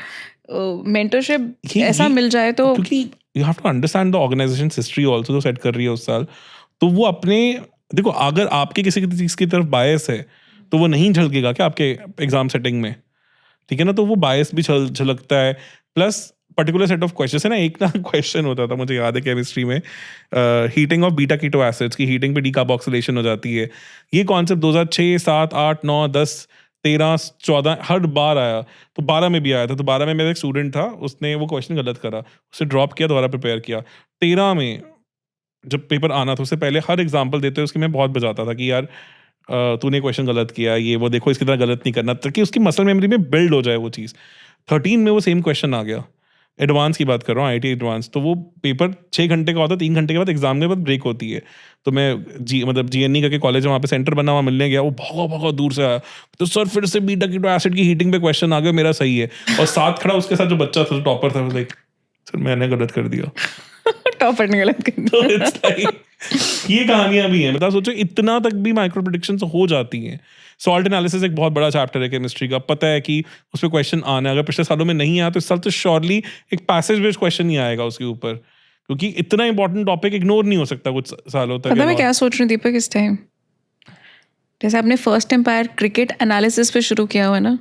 मेंटरशिप ऐसा मिल जाए तो। क्योंकि you have to understand the organisation history also जो सेट कर रही है उस साल। तो वो अपने देखो, अगर आपके किसी चीज़ की तरफ बायस है तो वो नहीं झलकेगा क्या आपके एग्जाम सेटिंग में, ठीक है ना। तो वो बायस भी झलकता है, plus particular set of question है ना। एक ना क्वेश्चन होता था मुझे याद है केमिस्ट्री में, heating of beta keto acids की हीटिंग पे डीकार्बोक्सिलेशन हो जाती है। ये कॉन्सेप्ट 2006, 7, 8, 9, 10, 13, 14 हर बार आया, तो 12 में भी आया था। तो 12 में मेरा एक स्टूडेंट था, उसने वो क्वेश्चन गलत करा, उसे ड्रॉप किया, दोबारा प्रिपेयर किया। 13 में जब पेपर आना था उससे पहले हर एग्जाम्पल देते हुए उसकी मैं बहुत बजाता था कि यार तूने क्वेश्चन गलत किया, ये वो देखो इसकी तरह गलत नहीं करना, ताकि उसकी मसल मेमोरी में बिल्ड हो जाए वो चीज़। 13 में वो सेम क्वेश्चन आ गया, एडवांस की बात कर रहा हूँ, IIT एडवांस, तो वो पेपर 6 घंटे का होता है, 3 घंटे के बाद एग्जाम के बाद ब्रेक होती है। तो मैं GNE करके कॉलेज है, वहाँ पे सेंटर बना, वहाँ मिलने गया, वो भागा दूर से आया, तो सर फिर से बीटा कीटो एसिड की हीटिंग पे क्वेश्चन आ गया, मेरा सही है। और साथ खड़ा उसके साथ जो बच्चा था, टॉपर था, लाइक सर मैंने गलत कर दिया। टॉपर ने गलत कर तो इट्स लाइक ये कहानियां भी हैं। मतलब सोचो इतना तक भी माइक्रो प्रेडिक्शंस हो जाती हैं। सॉल्ट एनालिसिस एक बहुत बड़ा चैप्टर है केमिस्ट्री का, पता है कि उस पर क्वेश्चन आना है, अगर पिछले सालों में नहीं आया तो इस साल तो श्योरली एक पैसेज बेस्ड क्वेश्चन ही आएगा उसके ऊपर, क्योंकि इतना इंपॉर्टेंट टॉपिक इग्नोर नहीं हो सकता कुछ सालों तक। पता मैं क्या सोच रही हूँ दीपक इस टाइम, जैसे आपने फर्स्ट एम्पायर क्रिकेट एनालिसिस पे शुरू किया हुआ है ना,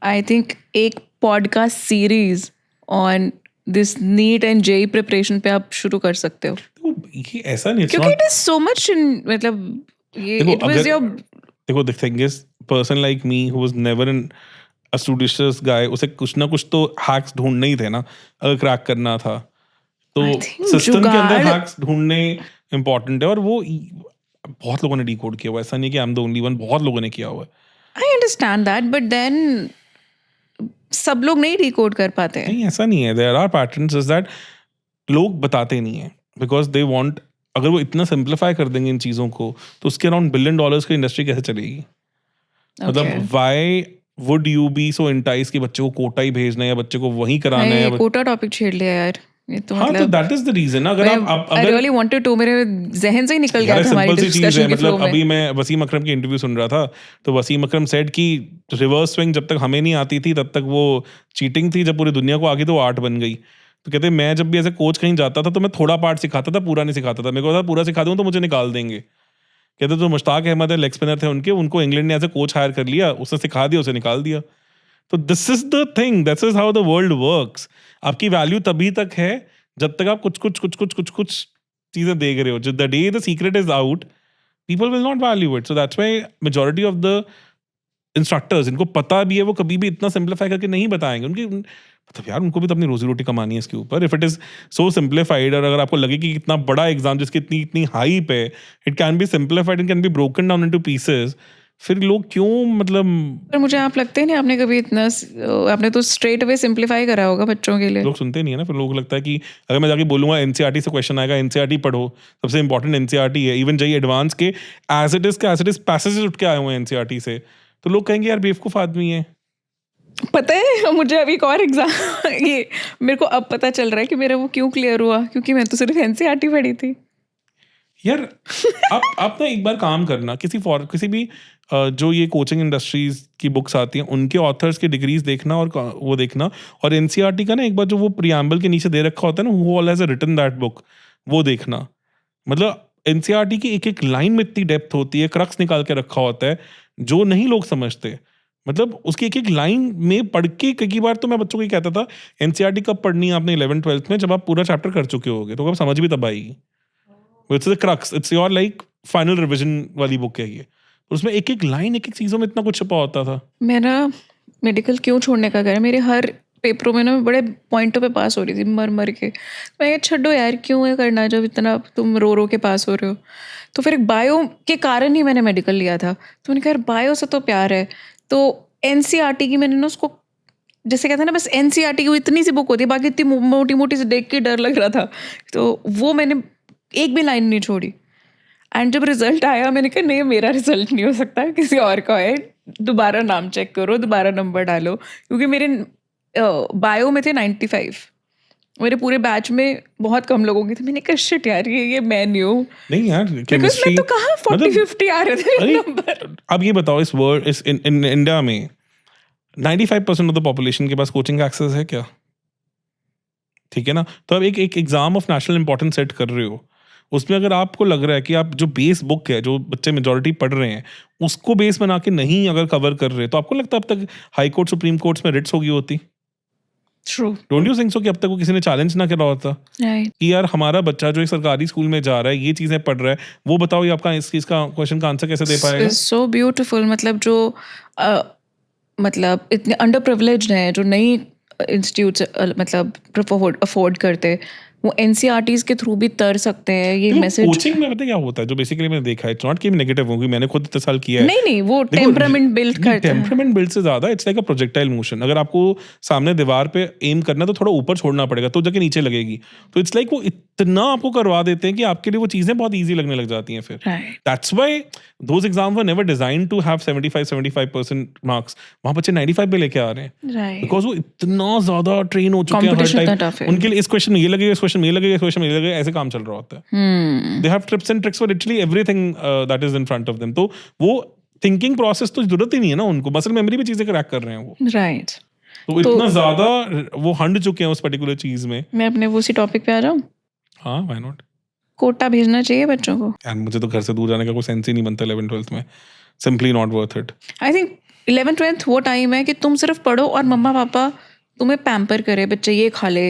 आई थिंक एक podcast series on this NEET and JEE preparation पे आप शुरू कर सकते हो, तो ये ऐसा नहीं, क्योंकि it is so much in, मतलब ये देखो, इट वाज योर, देखो the thing is, person like me who was never in a studious guy, उसे कुछ ना कुछ तो हैक्स ढूंढने ही थे ना अगर क्रैक करना था। तो I think सिस्टम के अंदर जुगाड़- हैक्स ढूंढने इम्पोर्टेंट है, और वो बहुत लोगों ने डिकोड किया हुआ है, ऐसा नहीं कि I am the only one, बहुत लोगों ने किया हुआ है। I understand that, but then सब लोग नहीं डिकोड कर पाते हैं। नहीं, ऐसा नहीं है, there are patterns, is that लोग बताते नहीं है बिकॉज दे वांट, अगर वो इतना सिंप्लीफाई कर देंगे इन चीज़ों को तो उसके अराउंड $1 बिलियन की इंडस्ट्री कैसे चलेगी? मतलब why would you be so entice कि बच्चे को कोटा ही भेजना है या बच्चे को वहीं कराना है, मैं कोटा टॉपिक छेड़ लिया यार, ये तो हाँ, तो मतलब दैट इज द रीजन। अगर आप आई अगर रियली वांटेड टू, मेरे जहन से ही निकल गया यार था हमारी सिंपल सी चीज है, डिस्कशन के फ्लो मतलब में। अभी मैं वसीम अकरम की इंटरव्यू सुन रहा था, तो वसीम अकरम सेड कि रिवर्स स्विंग जब तक हमें नहीं आती थी तब तक वो चीटिंग थी, जब पूरी दुनिया को आ गई तो वो आर्ट बन गई। तो कहते मैं जब भी ऐसे कोच कहीं जाता था तो मैं थोड़ा पार्ट सिखाता था, पूरा नहीं सिखाता था, मेरे को पूरा सिखा दूँ तो मुझे निकाल देंगे। कहते जो मुश्ताक अहमद है, लेग स्पिनर थे उनको इंग्लैंड ने ऐसे कोच हायर कर लिया, उसने सिखा दिया, उसे निकाल दिया। तो this is the thing, this is how the world works. आपकी वैल्यू तभी तक है जब तक आप कुछ चीजें देख रहे हो। The day the secret is out, people will not value it. So that's why majority of the instructors, इनको पता भी है, वो कभी भी इतना सिंप्लीफाई करके नहीं बताएंगे। मतलब यार उनको भी तो अपनी रोजी रोटी कमानी है इसके ऊपर। If it is so simplified, और अगर आपको लगे कि इतना बड़ा एग्जाम जिसकी इतनी हाइप है, it can be simplified, it can be broken down into pieces, फिर लोग क्यों, मतलब पर मुझे आप लगते नहीं आपने कभी इतना, आपने तो स्ट्रेट अवे सिंप्लीफाई करा होगा बच्चों के लिए। लोग सुनते नहीं है ना, फिर लोगों को लगता है कि अगर मैं जाके बोलूंगा NCERT से क्वेश्चन आएगा, NCERT पढ़ो, सबसे इंपॉर्टेंट NCERT है। इवन JEE एडवांस के एज इट इज पैसेजेस उठ के आए हुए हैं NCERT से, तो लोग कहेंगे यार बेवकूफ आदमी है। पता है मुझे अभी एक और एग्जाम ये मेरे को अब पता चल रहा है कि मेरा वो क्यों क्लियर हुआ, क्योंकि मैं तो सिर्फ NCERT पढ़ी थी यार आप ना एक बार काम करना, किसी भी जो ये कोचिंग इंडस्ट्रीज की बुक्स आती हैं उनके ऑथर्स की डिग्रीज देखना, और वो देखना, और NCERT का ना एक बार जो वो प्रियम्बल के नीचे दे रखा होता है ना, who all has written that book, वो देखना। मतलब NCERT की एक एक लाइन में इतनी डेप्थ होती है, क्रक्स निकाल के रखा होता है जो नहीं लोग समझते। मतलब उसकी एक एक लाइन में पढ़ के, कई बार तो मैं बच्चों को ही कहता था NCERT कब पढ़नी है आपने 11th-12th में, जब आप पूरा चैप्टर कर चुके होगे, तो कब समझ भी तब आएगी। It's the crux, it's your like final revision वाली बुक है ये। उसमें एक एक लाइन, एक एक चीज़ों में इतना कुछ छुपा होता था। मेरा मेडिकल क्यों छोड़ने का घर, मेरे हर पेपरों में ना मैं बड़े पॉइंटों पे पास हो रही थी मर के। मैं ये छड्डो यार, क्यों है करना जब इतना तुम रो के पास हो रहे हो। तो फिर एक बायो के कारण ही मैंने मेडिकल लिया था। तो मैंने कहा यार बायो से तो प्यार है, तो NCERT की मैंने ना उसको, जैसे कहते हैं ना, बस NCERT की वो इतनी सी बुक होती है, बाकी इतनी मोटी मोटी से देख के डर लग रहा था, तो वो मैंने एक भी लाइन नहीं छोड़ी। एंड जब रिजल्ट आया मैंने कहा नहीं मेरा रिजल्ट नहीं हो सकता, किसी और का है, दोबारा नाम चेक करो, दोबारा नंबर डालो, क्योंकि मेरे बायो में थे 95, मेरे पूरे बैच में बहुत कम लोगों की थे। मैंने कहा शिट यार ये मैं नहीं हूँ, नहीं यार, बिकॉज केमिस्ट्री मैं तो कहाँ 40-50 आ रहे थे नंबर। अब ये बताओ, इस वर्ल्ड, इस इन इंडिया में 95% ऑफ द पॉपुलेशन के पास कोचिंग एक्सेस है क्या? ठीक है ना? तो अब एक exam of national importance set कर रहे हो, उसमें अगर आपको लग रहा है कि आप जो बेस बुक है, जो बच्चे मेजॉरिटी पढ़ रहे हैं, उसको बेस बना के नहीं अगर कवर कर रहे, तो आपको लगता है अब तक हाई कोर्ट सुप्रीम कोर्ट्स में रिट्स होगी होती? True, don't you think so कि अब तक वो किसी ने चैलेंज ना करा होता राइट। कि यार हमारा बच्चा जो एक सरकारी स्कूल में जा रहा है, ये चीजें पढ़ रहा है, वो बताओ ये आपका इस चीज का क्वेश्चन का आंसर कैसे दे पाएगा? So beautiful. मतलब जो मतलब इतने अंडर प्रिविलेज्ड हैं, जो नई इंस्टीट्यूट मतलब अफोर्ड करते, वो एनसीईआरटीज के थ्रू भी तर सकते हैं ये मैसेज। कोचिंग में पता है क्या होता है जो बेसिकली मैंने देखा है, इट्स नॉट कि नेगेटिव हूँ, मैंने खुद इतने साल किया है। नहीं वो टेम्परामेंट बिल्ड करता है। टेम्परामेंट बिल्ड से ज्यादा it's like a projectile motion. अगर आपको सामने दीवार पे एम करना है तो थोड़ा ऊपर छोड़ना पड़ेगा तो जाके नीचे लगेगी। तो इट्स लाइक वो इतना आपको करवा देते हैं कि आपके लिए वो चीजें बहुत ईजी लगने लग जाती हैं फिर। Right that's why those exam were never designed to have 75% marks. वहां बच्चे 95 पे लेके आ रहे हैं राइट बिकॉज वो इतना ज्यादा ट्रेन हो चुके हैं हर Competition इतना टाइम। tough है। उनके लिए इस क्वेश्चन में ये लगेगा, इस क्वेश्चन में ये लगेगा, इस क्वेश्चन में ये लगेगा, ऐसे काम चल रहा होता है। They have trips and tricks for literally everything that is in front of them. तो वो थिंकिंग प्रोसेस तो जरूरत ही नहीं है ना उनको, मसल मेमोरी भी चीजें क्रैक कर रहे हैं वो। राइट। तो इतना ज्यादा वो हंड चुके हैं उस पर्टिकुलर चीज में। मैं अपने उसी टॉपिक पे आ जाऊँ। हाँ व्हाई नॉट। कोटा भेजना चाहिए बच्चों को। यार मुझे तो घर से दूर जाने का कोई सेंस ही नहीं बनता 11th 12th में। Simply not worth it. I think 11th-12th वो टाइम है कि तुम सिर्फ पढ़ो और मम्मा पापा तुम्हें पैम्पर करे, बच्चे ये खा ले,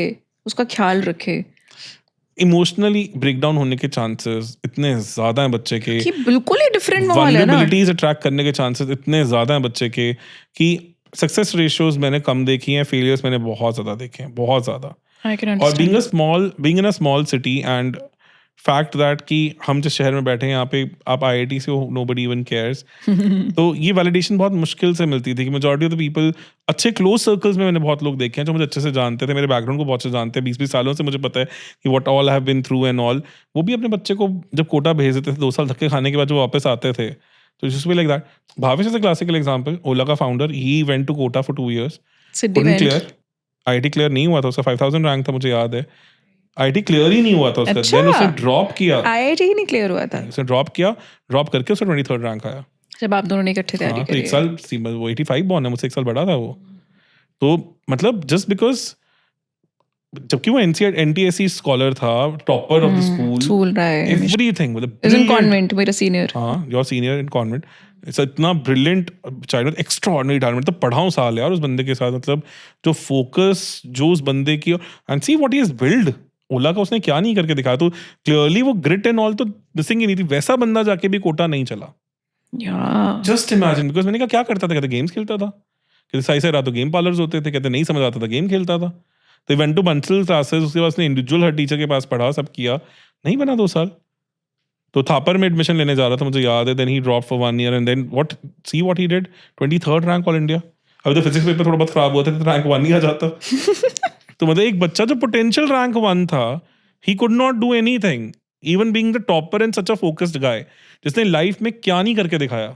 उसका ख्याल रखे। इमोशनली ब्रेकडाउन होने के चांसेस इतने ज्यादा हैं बच्चे के। कि बिल्कुल ही डिफरेंट माहौल है ना। वल्नरेबिलिटीज अट्रैक्ट करने के चांसेस इतने ज्यादा हैं बच्चे के कि सक्सेस रेशियोज मैंने कम देखी हैं, फेलियर्स मैंने बहुत ज्यादा देखे हैं, बहुत ज्यादा। आई कैन और understand. Being in a small city and fact that कि हम जिस शहर में बैठे हैं यहाँ पे आप आईआईटी से हो, नोबडी इवन केयर्स। तो ये वैलिडेशन बहुत मुश्किल से मिलती थी कि मेजॉरिटी ऑफ द पीपल अच्छे क्लोज सर्कल्स में मैंने बहुत लोग देखे हैं जो मुझे अच्छे से जानते थे, मेरे बैकग्राउंड को बहुत अच्छे जानते हैं, 20-20 सालों से मुझे पता है कि what all I have been through and all. वो भी अपने बच्चे को जब कोटा भेज देते थे 2 साल धक्के खाने के बाद जो वापस आते थे, तो just be like that. Bhavesh is a classical example. Ola का founder, he went to Kota for 2 years, सिद्धि couldn't went. clear, IIT clear नहीं हुआ था उसका, 5000 रैंक था मुझे याद है, आईआईटी क्लियर ही नहीं हुआ था उसका। अच्छा। देन उसने ड्रॉप किया, आईआईटी ही नहीं क्लियर हुआ था उसने ड्रॉप किया, ड्रॉप करके उसका 23rd रैंक आया। जब आप दोनों ने इकट्ठे तैयारी हाँ तो करी। 1 साल वो 85 बॉर्न है, मुझसे 1 साल बड़ा था वो। तो मतलब जस्ट बिकॉज, जबकि वो एनटीएससी स्कॉलर था, topper of the school, school रहा है। एवरीथिंग, मतलब इज इन brilliant। कॉन्वेंट, मेरा सीनियर। हाँ योर सीनियर इन कॉन्वेंट। इतना ब्रिलियंट चाइल्ड, एक्स्ट्राऑर्डिनरी टैलेंट। मतलब पढ़ाऊं साल यार उस बंदे के साथ, मतलब जो फोकस जो उस बंदे की, and see what he has build. Ola का उसने क्या नहीं करके दिखाया। तो क्लियरली वो ग्रिट एंड ऑल तो मिसिंग ही नहीं थी। वैसा बंदा जाके भी कोटा नहीं चला। या जस्ट इमेजिन, बिकॉज मैंने कहा क्या करता था, कहते गेम्स खेलता था, कहते सही से रात तो गेम पार्लर्स होते थे, कहते नहीं समझ आता था, गेम खेलता था। तो इवेंट टू बंसल क्लासेस, उसके बाद उसने इंडिविजुअल हर टीचर के पास पढ़ा, सब किया, नहीं बना 2 साल। तो थापर में एडमिशन लेने जा रहा था, मुझे याद है। Then he drop for 1 year and then what he did, 23rd rank all India. अभी तो फिजिक्स पेपर थोड़ा बहुत खराब हुआ था तो रैंक 1 ही आ जाता। तो मतलब एक बच्चा जो पोटेंशियल रैंक 1 था, he could not do anything, even being the topper and such a focused guy, जिसने लाइफ में क्या नहीं करके दिखाया।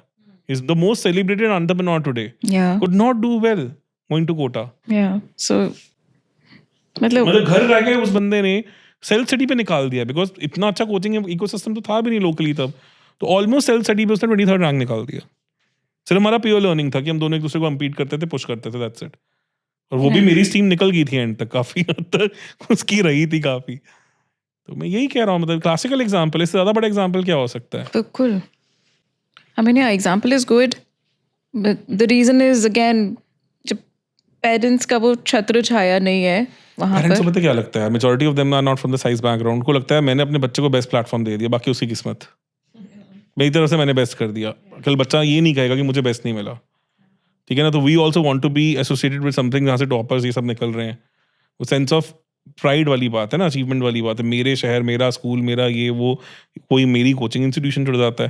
Is the most celebrated entrepreneur today, या could not do well going to Kota. या सो मतलब घर रह गए उस बंदे ने सेल्फ स्टडी पे निकाल दिया, बिकॉज इतना अच्छा कोचिंग इकोसिस्टम तो था भी नहीं लोकली तब। तो ऑलमोस्ट सेल्फ स्टडी पे उसने 23rd रैंक निकाल दिया। सिर्फ हमारा प्योर लर्निंग था कि हम दोनों एक दूसरे को कम्पीट करते थे, पुश करते थे, दैट्स इट। और वो भी मेरी स्टीम निकल गई थी एंड तक, काफी हद तक उसकी रही थी काफी। तो मैं यही कह रहा हूँ, मतलब क्लासिकल एग्जाम्पल, इससे ज्यादा बड़ा एग्जाम्पल क्या हो सकता है। बिल्कुल। I mean example is good, but the reason is again जब पेरेंट्स का वो छत्र छाया नहीं है वहाँ पेरेंट्स को पर। पता क्या लगता है, majority of them are not from the science background. उनको लगता है मैंने अपने बच्चे को बेस्ट प्लेटफॉर्म दे दिया, बाकी उसकी किस्मत, मेरी तरफ से मैंने बेस्ट कर दिया। कल बच्चा ये नहीं कहेगा कि मुझे बेस्ट नहीं मिला, ठीक है ना। तो we also want to be associated with something जहाँ से टॉपर्स ये सब निकल रहे हैं। वो सेंस ऑफ प्राइड वाली बात है ना, अचीवमेंट वाली बात है। मेरे शहर, मेरा स्कूल, मेरा ये वो, कोई मेरी कोचिंग इंस्टीट्यूशन जुड़ जाता है,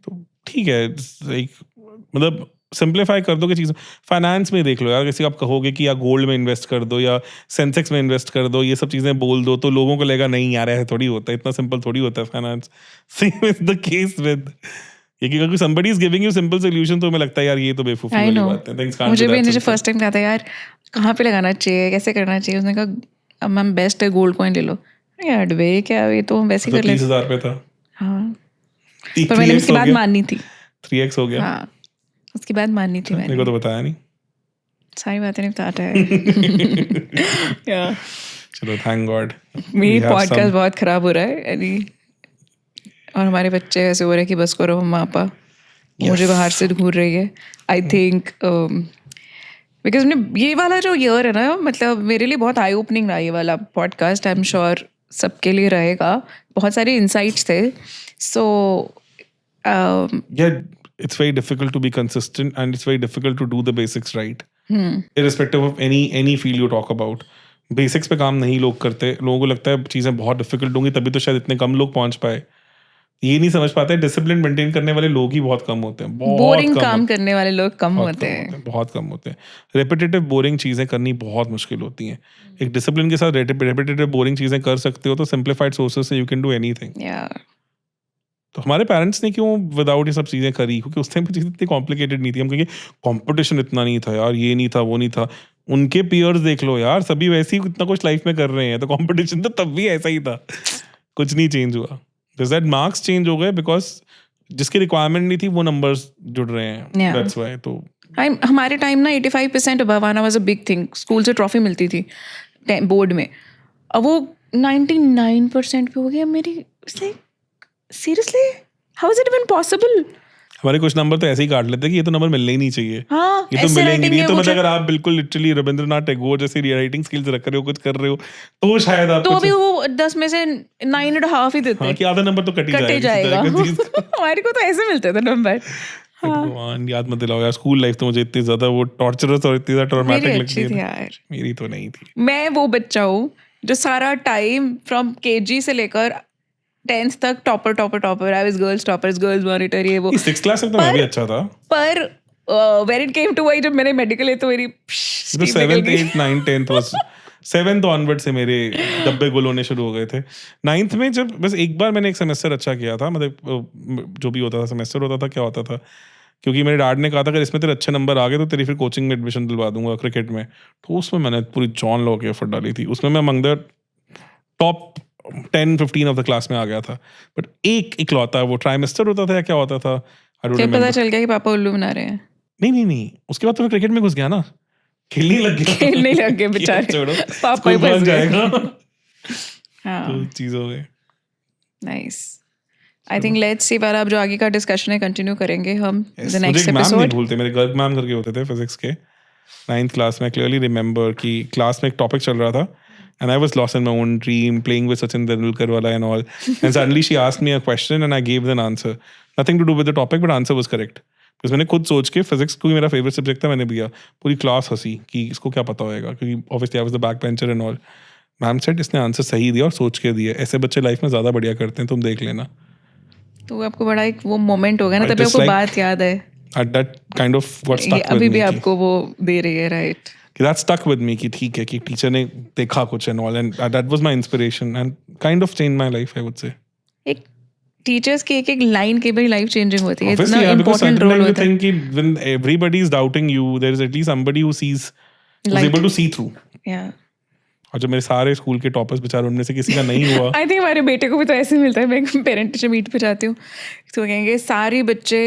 तो ठीक है। एक मतलब सिंप्लीफाई कर दो कि चीज़। फाइनेंस में देख लो यार, किसी को आप कहोगे कि या गोल्ड में इन्वेस्ट कर दो या सेंसेक्स में इन्वेस्ट कर दो, ये सब चीज़ें बोल दो, तो लोगों को लगेगा नहीं यार ऐसे थोड़ी होता है, इतना सिंपल थोड़ी होता है finance. Same is the case with ये कि अगर somebody is giving you simple solution, तो हमें लगता है यार ये तो बेवकूफ़ी आई वाली नो, बात है। Things can't मुझे be भी that मुझे simple. फर्स्ट टाइम कहा था यार कहाँ पे लगाना चाहिए, कैसे करना चाहिए। उसने कहा अब मैम बेस्ट है गोल्ड कॉइन ले लो। यार डबे क्या, ये तो हम वैसे ही तो कर लेते। 30,000 पे था, हाँ, पर मैंने 3x उसकी हो बात गया, माननी थी। 3x हो गया। हाँ, उसकी बात माननी थी मेरे को मैंने। तो बताया नहीं। सारी बातें नहीं बताता है। या चलो थैंक गॉड मेरी पॉडकास्ट बहुत खराब हो रहा है यानी, और हमारे बच्चे ऐसे हो रहे हैं कि बस करो मम्मा पापा, मुझे बाहर से घूर रही है। आई थिंक बिकॉज ये वाला जो ईयर है ना, मतलब मेरे लिए बहुत आई ओपनिंग रहा ये वाला पॉडकास्ट। आई एम श्योर सबके लिए रहेगा, बहुत सारे इंसाइट्स थे। सो yeah, it's very difficult to be consistent and it's very difficult to do the basics right, irrespective of any field you talk about. Basics पे काम नहीं लोग करते, लोगों को लगता है चीज़ें बहुत डिफिकल्ट होंगी तभी तो शायद इतने कम लोग पहुंच पाए। ये नहीं समझ पाते डिसिप्लिन मेंटेन करने वाले लोग ही बहुत कम होते हैं, बहुत बोरिंग कम काम होते करने वाले लोग कम बहुत होते कम हैं. होते हैं, बहुत कम होते हैं। रेपिटेटिव बोरिंग चीज़ें करनी बहुत मुश्किल होती हैं। एक डिसिप्लिन के साथ रेपिटेटिव बोरिंग चीज़ें कर सकते हो तो सिंप्लीफाइड सोर्सेज से you can do anything. Yeah. तो हमारे पेरेंट्स ने क्यों विदाउट ये सब चीज़ें करी? क्योंकि उस टाइम पे चीज़ें इतनी कॉम्प्लिकेटेड नहीं थी। हम कहेंगे कॉम्पिटिशन इतना नहीं था यार, ये नहीं था, वो नहीं था। उनके पीयर्स देख लो यार, सभी वैसे ही इतना कुछ लाइफ में कर रहे हैं, तो कॉम्पिटिशन तो तब भी ऐसा ही था। कुछ नहीं चेंज हुआ। जस्ट दैट मार्क्स चेंज हो गए बिकॉज़ जिसकी रिक्वायरमेंट नहीं थी वो नंबर्स जुड़ रहे हैं। Yeah. That's why. तो हमारे टाइम ना 85% अबव आना was a big thing. School से ट्रॉफी मिलती थी बोर्ड में. अब वो 99% पे हो गया मेरी. Seriously, how is it even possible? हमारे कुछ नंबर तो ऐसे ही काट लेते हैं कि ये तो नंबर मिलने ही नहीं चाहिए। हाँ, ये तो ऐसे मिलेंगे writing नहीं। ये है तो कुछ मतलब अगर आप बिल्कुल लिटरली रविंद्रनाथ टैगोर जैसी राइटिंग स्किल्स रख रहे हो, कुछ कर रहे हो, तो शायद आप तो कुछ भी वो 10 में से 9.5 ही देते हाँ, कि आधा नंबर तो कट ही कट ही जाएगा जाएगा. किसी तरह की चीज़ का। हमारे को तो ऐसे मिलते थे नंबर. भगवान याद मत दिलाओ यार, स्कूल लाइफ तो मुझे इतनी ज्यादा वो टॉर्चरस और इतनी ज्यादा मेरी ट्रॉमेटिक अच्छी लगती थी है। यार. मेरी तो नहीं थी। मैं वो बच्चा हूँ जो सारा टाइम फ्रॉम केजी से लेकर 10th तक topper. I was girls monitor ये वो. 6th क्लास तक तो मैं भी अच्छा था। पर व्हेन इट केम टू वही जब मैंने मेडिकल है तो मेरी तो स्ट्रीम निकल 7th गई. 8th 9th 10th was 7th onward से मेरे डब्बे गुल होने शुरू हो गए थे। 9th में जब बस एक बार मैंने एक सेमेस्टर अच्छा किया था, मतलब जो भी होता था सेमेस्टर होता था, क्या होता था, क्योंकि मेरे डैड ने कहा था अगर इसमें तेरे अच्छे नंबर आ गए तो तेरी फिर कोचिंग में एडमिशन दिलवा दूंगा क्रिकेट में। तो उसमें मैंने पूरी जॉन लगा के एफर्ट डाली थी। उसमें मैं among the top 10-15 of the class में आ गया था। बट एक इकलौता वो ट्राइमेस्टर होता था या क्या होता था, आई डोंट फिर पता रिमेम्बर। चल गया कि पापा उल्लू बना रहे हैं. नहीं, उसके बाद तो मैं क्रिकेट में घुस गया ना, खेलने लग गया। खेलने लग गए कि बेचारे. छोड़ो, पापा ही स्कूल फंस पहुंच गए. जाएगा। हाँ, तो चीज हो गई। Nice. I think let's see बार अब जो आगे का डिस्कशन है कंटिन्यू करेंगे हम Yes, द मुझे नेक्स्ट एक मैम नहीं एपिसोड. भूलते, मेरे गर्ग मैम करके होते थे फिजिक्स के 9th क्लास में। क्लियरली रिमेंबर कि क्लास में एक टॉपिक चल रहा था and I was lost in my own dream playing with Sachin Tendulkar wala and all, and suddenly she asked me a question and I gave an answer, nothing to do with the topic but answer was correct because मैंने खुद सोच के physics क्योंकि मेरा favourite subject था मैंने भी किया। पूरी क्लास हंसी कि इसको क्या पता होएगा, क्योंकि obviously I was the backbencher and all. Ma'am said इसने आंसर सही दिया और सोच के दिया। ऐसे बच्चे लाइफ में ज्यादा बढ़िया करते हैं, तुम देख लेना। तो आपको बड़ा एक वो मोमेंट हो गया ना, I तभी just आपको like- बात याद है. At that kind of what ये stuck with अभी me भी कि- आपको वो दे रही है, राइट? कि that stuck with me कि ठीक है कि टीचर ने देखा कुछ and all, and that was my inspiration and kind of changed my life, I would say. एक टीचर्स की एक लाइन की भी लाइफ चेंजिंग होती है. Obviously, इतना yeah, because important certain role time you होता है. think कि when everybody is doubting you, there is at least somebody who sees, who's Light. able to see through. Yeah. और जो मेरे सारे स्कूल के टॉपर्स बेचारे उनमें से किसी का नहीं हुआ। आई थिंक हमारे बेटे को भी तो ऐसे ही मिलता है. मैं पेरेंट टीचर मीट पे जाती हूँ तो कहेंगे सारे बच्चे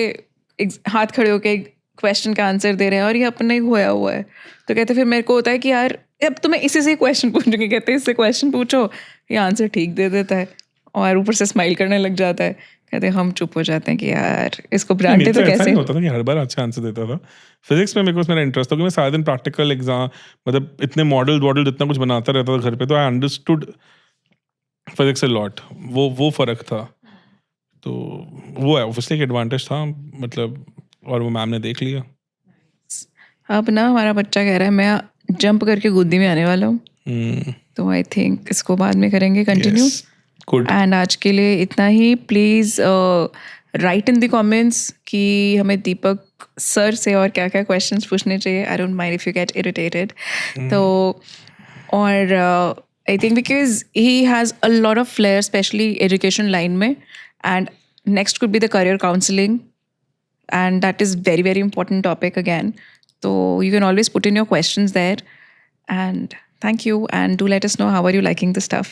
हाथ खड़े होके क्वेश्चन का आंसर दे रहे हैं और ये अपने ही खोया हुआ है. तो कहते फिर मेरे को होता है कि यार अब तुम्हें इसी से क्वेश्चन पूछूंगी. कहते इससे क्वेश्चन पूछो, ये आंसर ठीक दे देता है और ऊपर से स्माइल करने लग जाता है. कहते हम चुप हो जाते हैं कि यार इसको मेरे डांटे तो तो ऐसा कैसे. नहीं होता था कि हर बार अच्छा आंसर देता था। फिजिक्स में मेरे को मेरा इंटरेस्ट था कि मैं सारे दिन प्रैक्टिकल एग्जाम, मतलब इतने मॉडल इतना कुछ बनाता रहता था घर पे, तो I understood physics a lot. वो फर्क था। तो वो है ऑब्वियसली एक एडवांटेज था, मतलब, और वो मैम ने देख लिया। अब ना हमारा बच्चा कह रहा है मैं जंप करके गोदी में आने वाला हूँ. तो आई थिंक इसको बाद में करेंगे कंटिन्यू. गुड। एंड आज के लिए इतना ही. Please write in the comments कि हमें दीपक सर से और क्या क्या क्वेश्चंस पूछने चाहिए. I don't mind if you get irritated. तो और I think because he has a lot of flair especially education line में. And next could be the career counselling and that is very very important topic again. So you can always put in your questions there. And thank you, and do let us know how are you liking the stuff.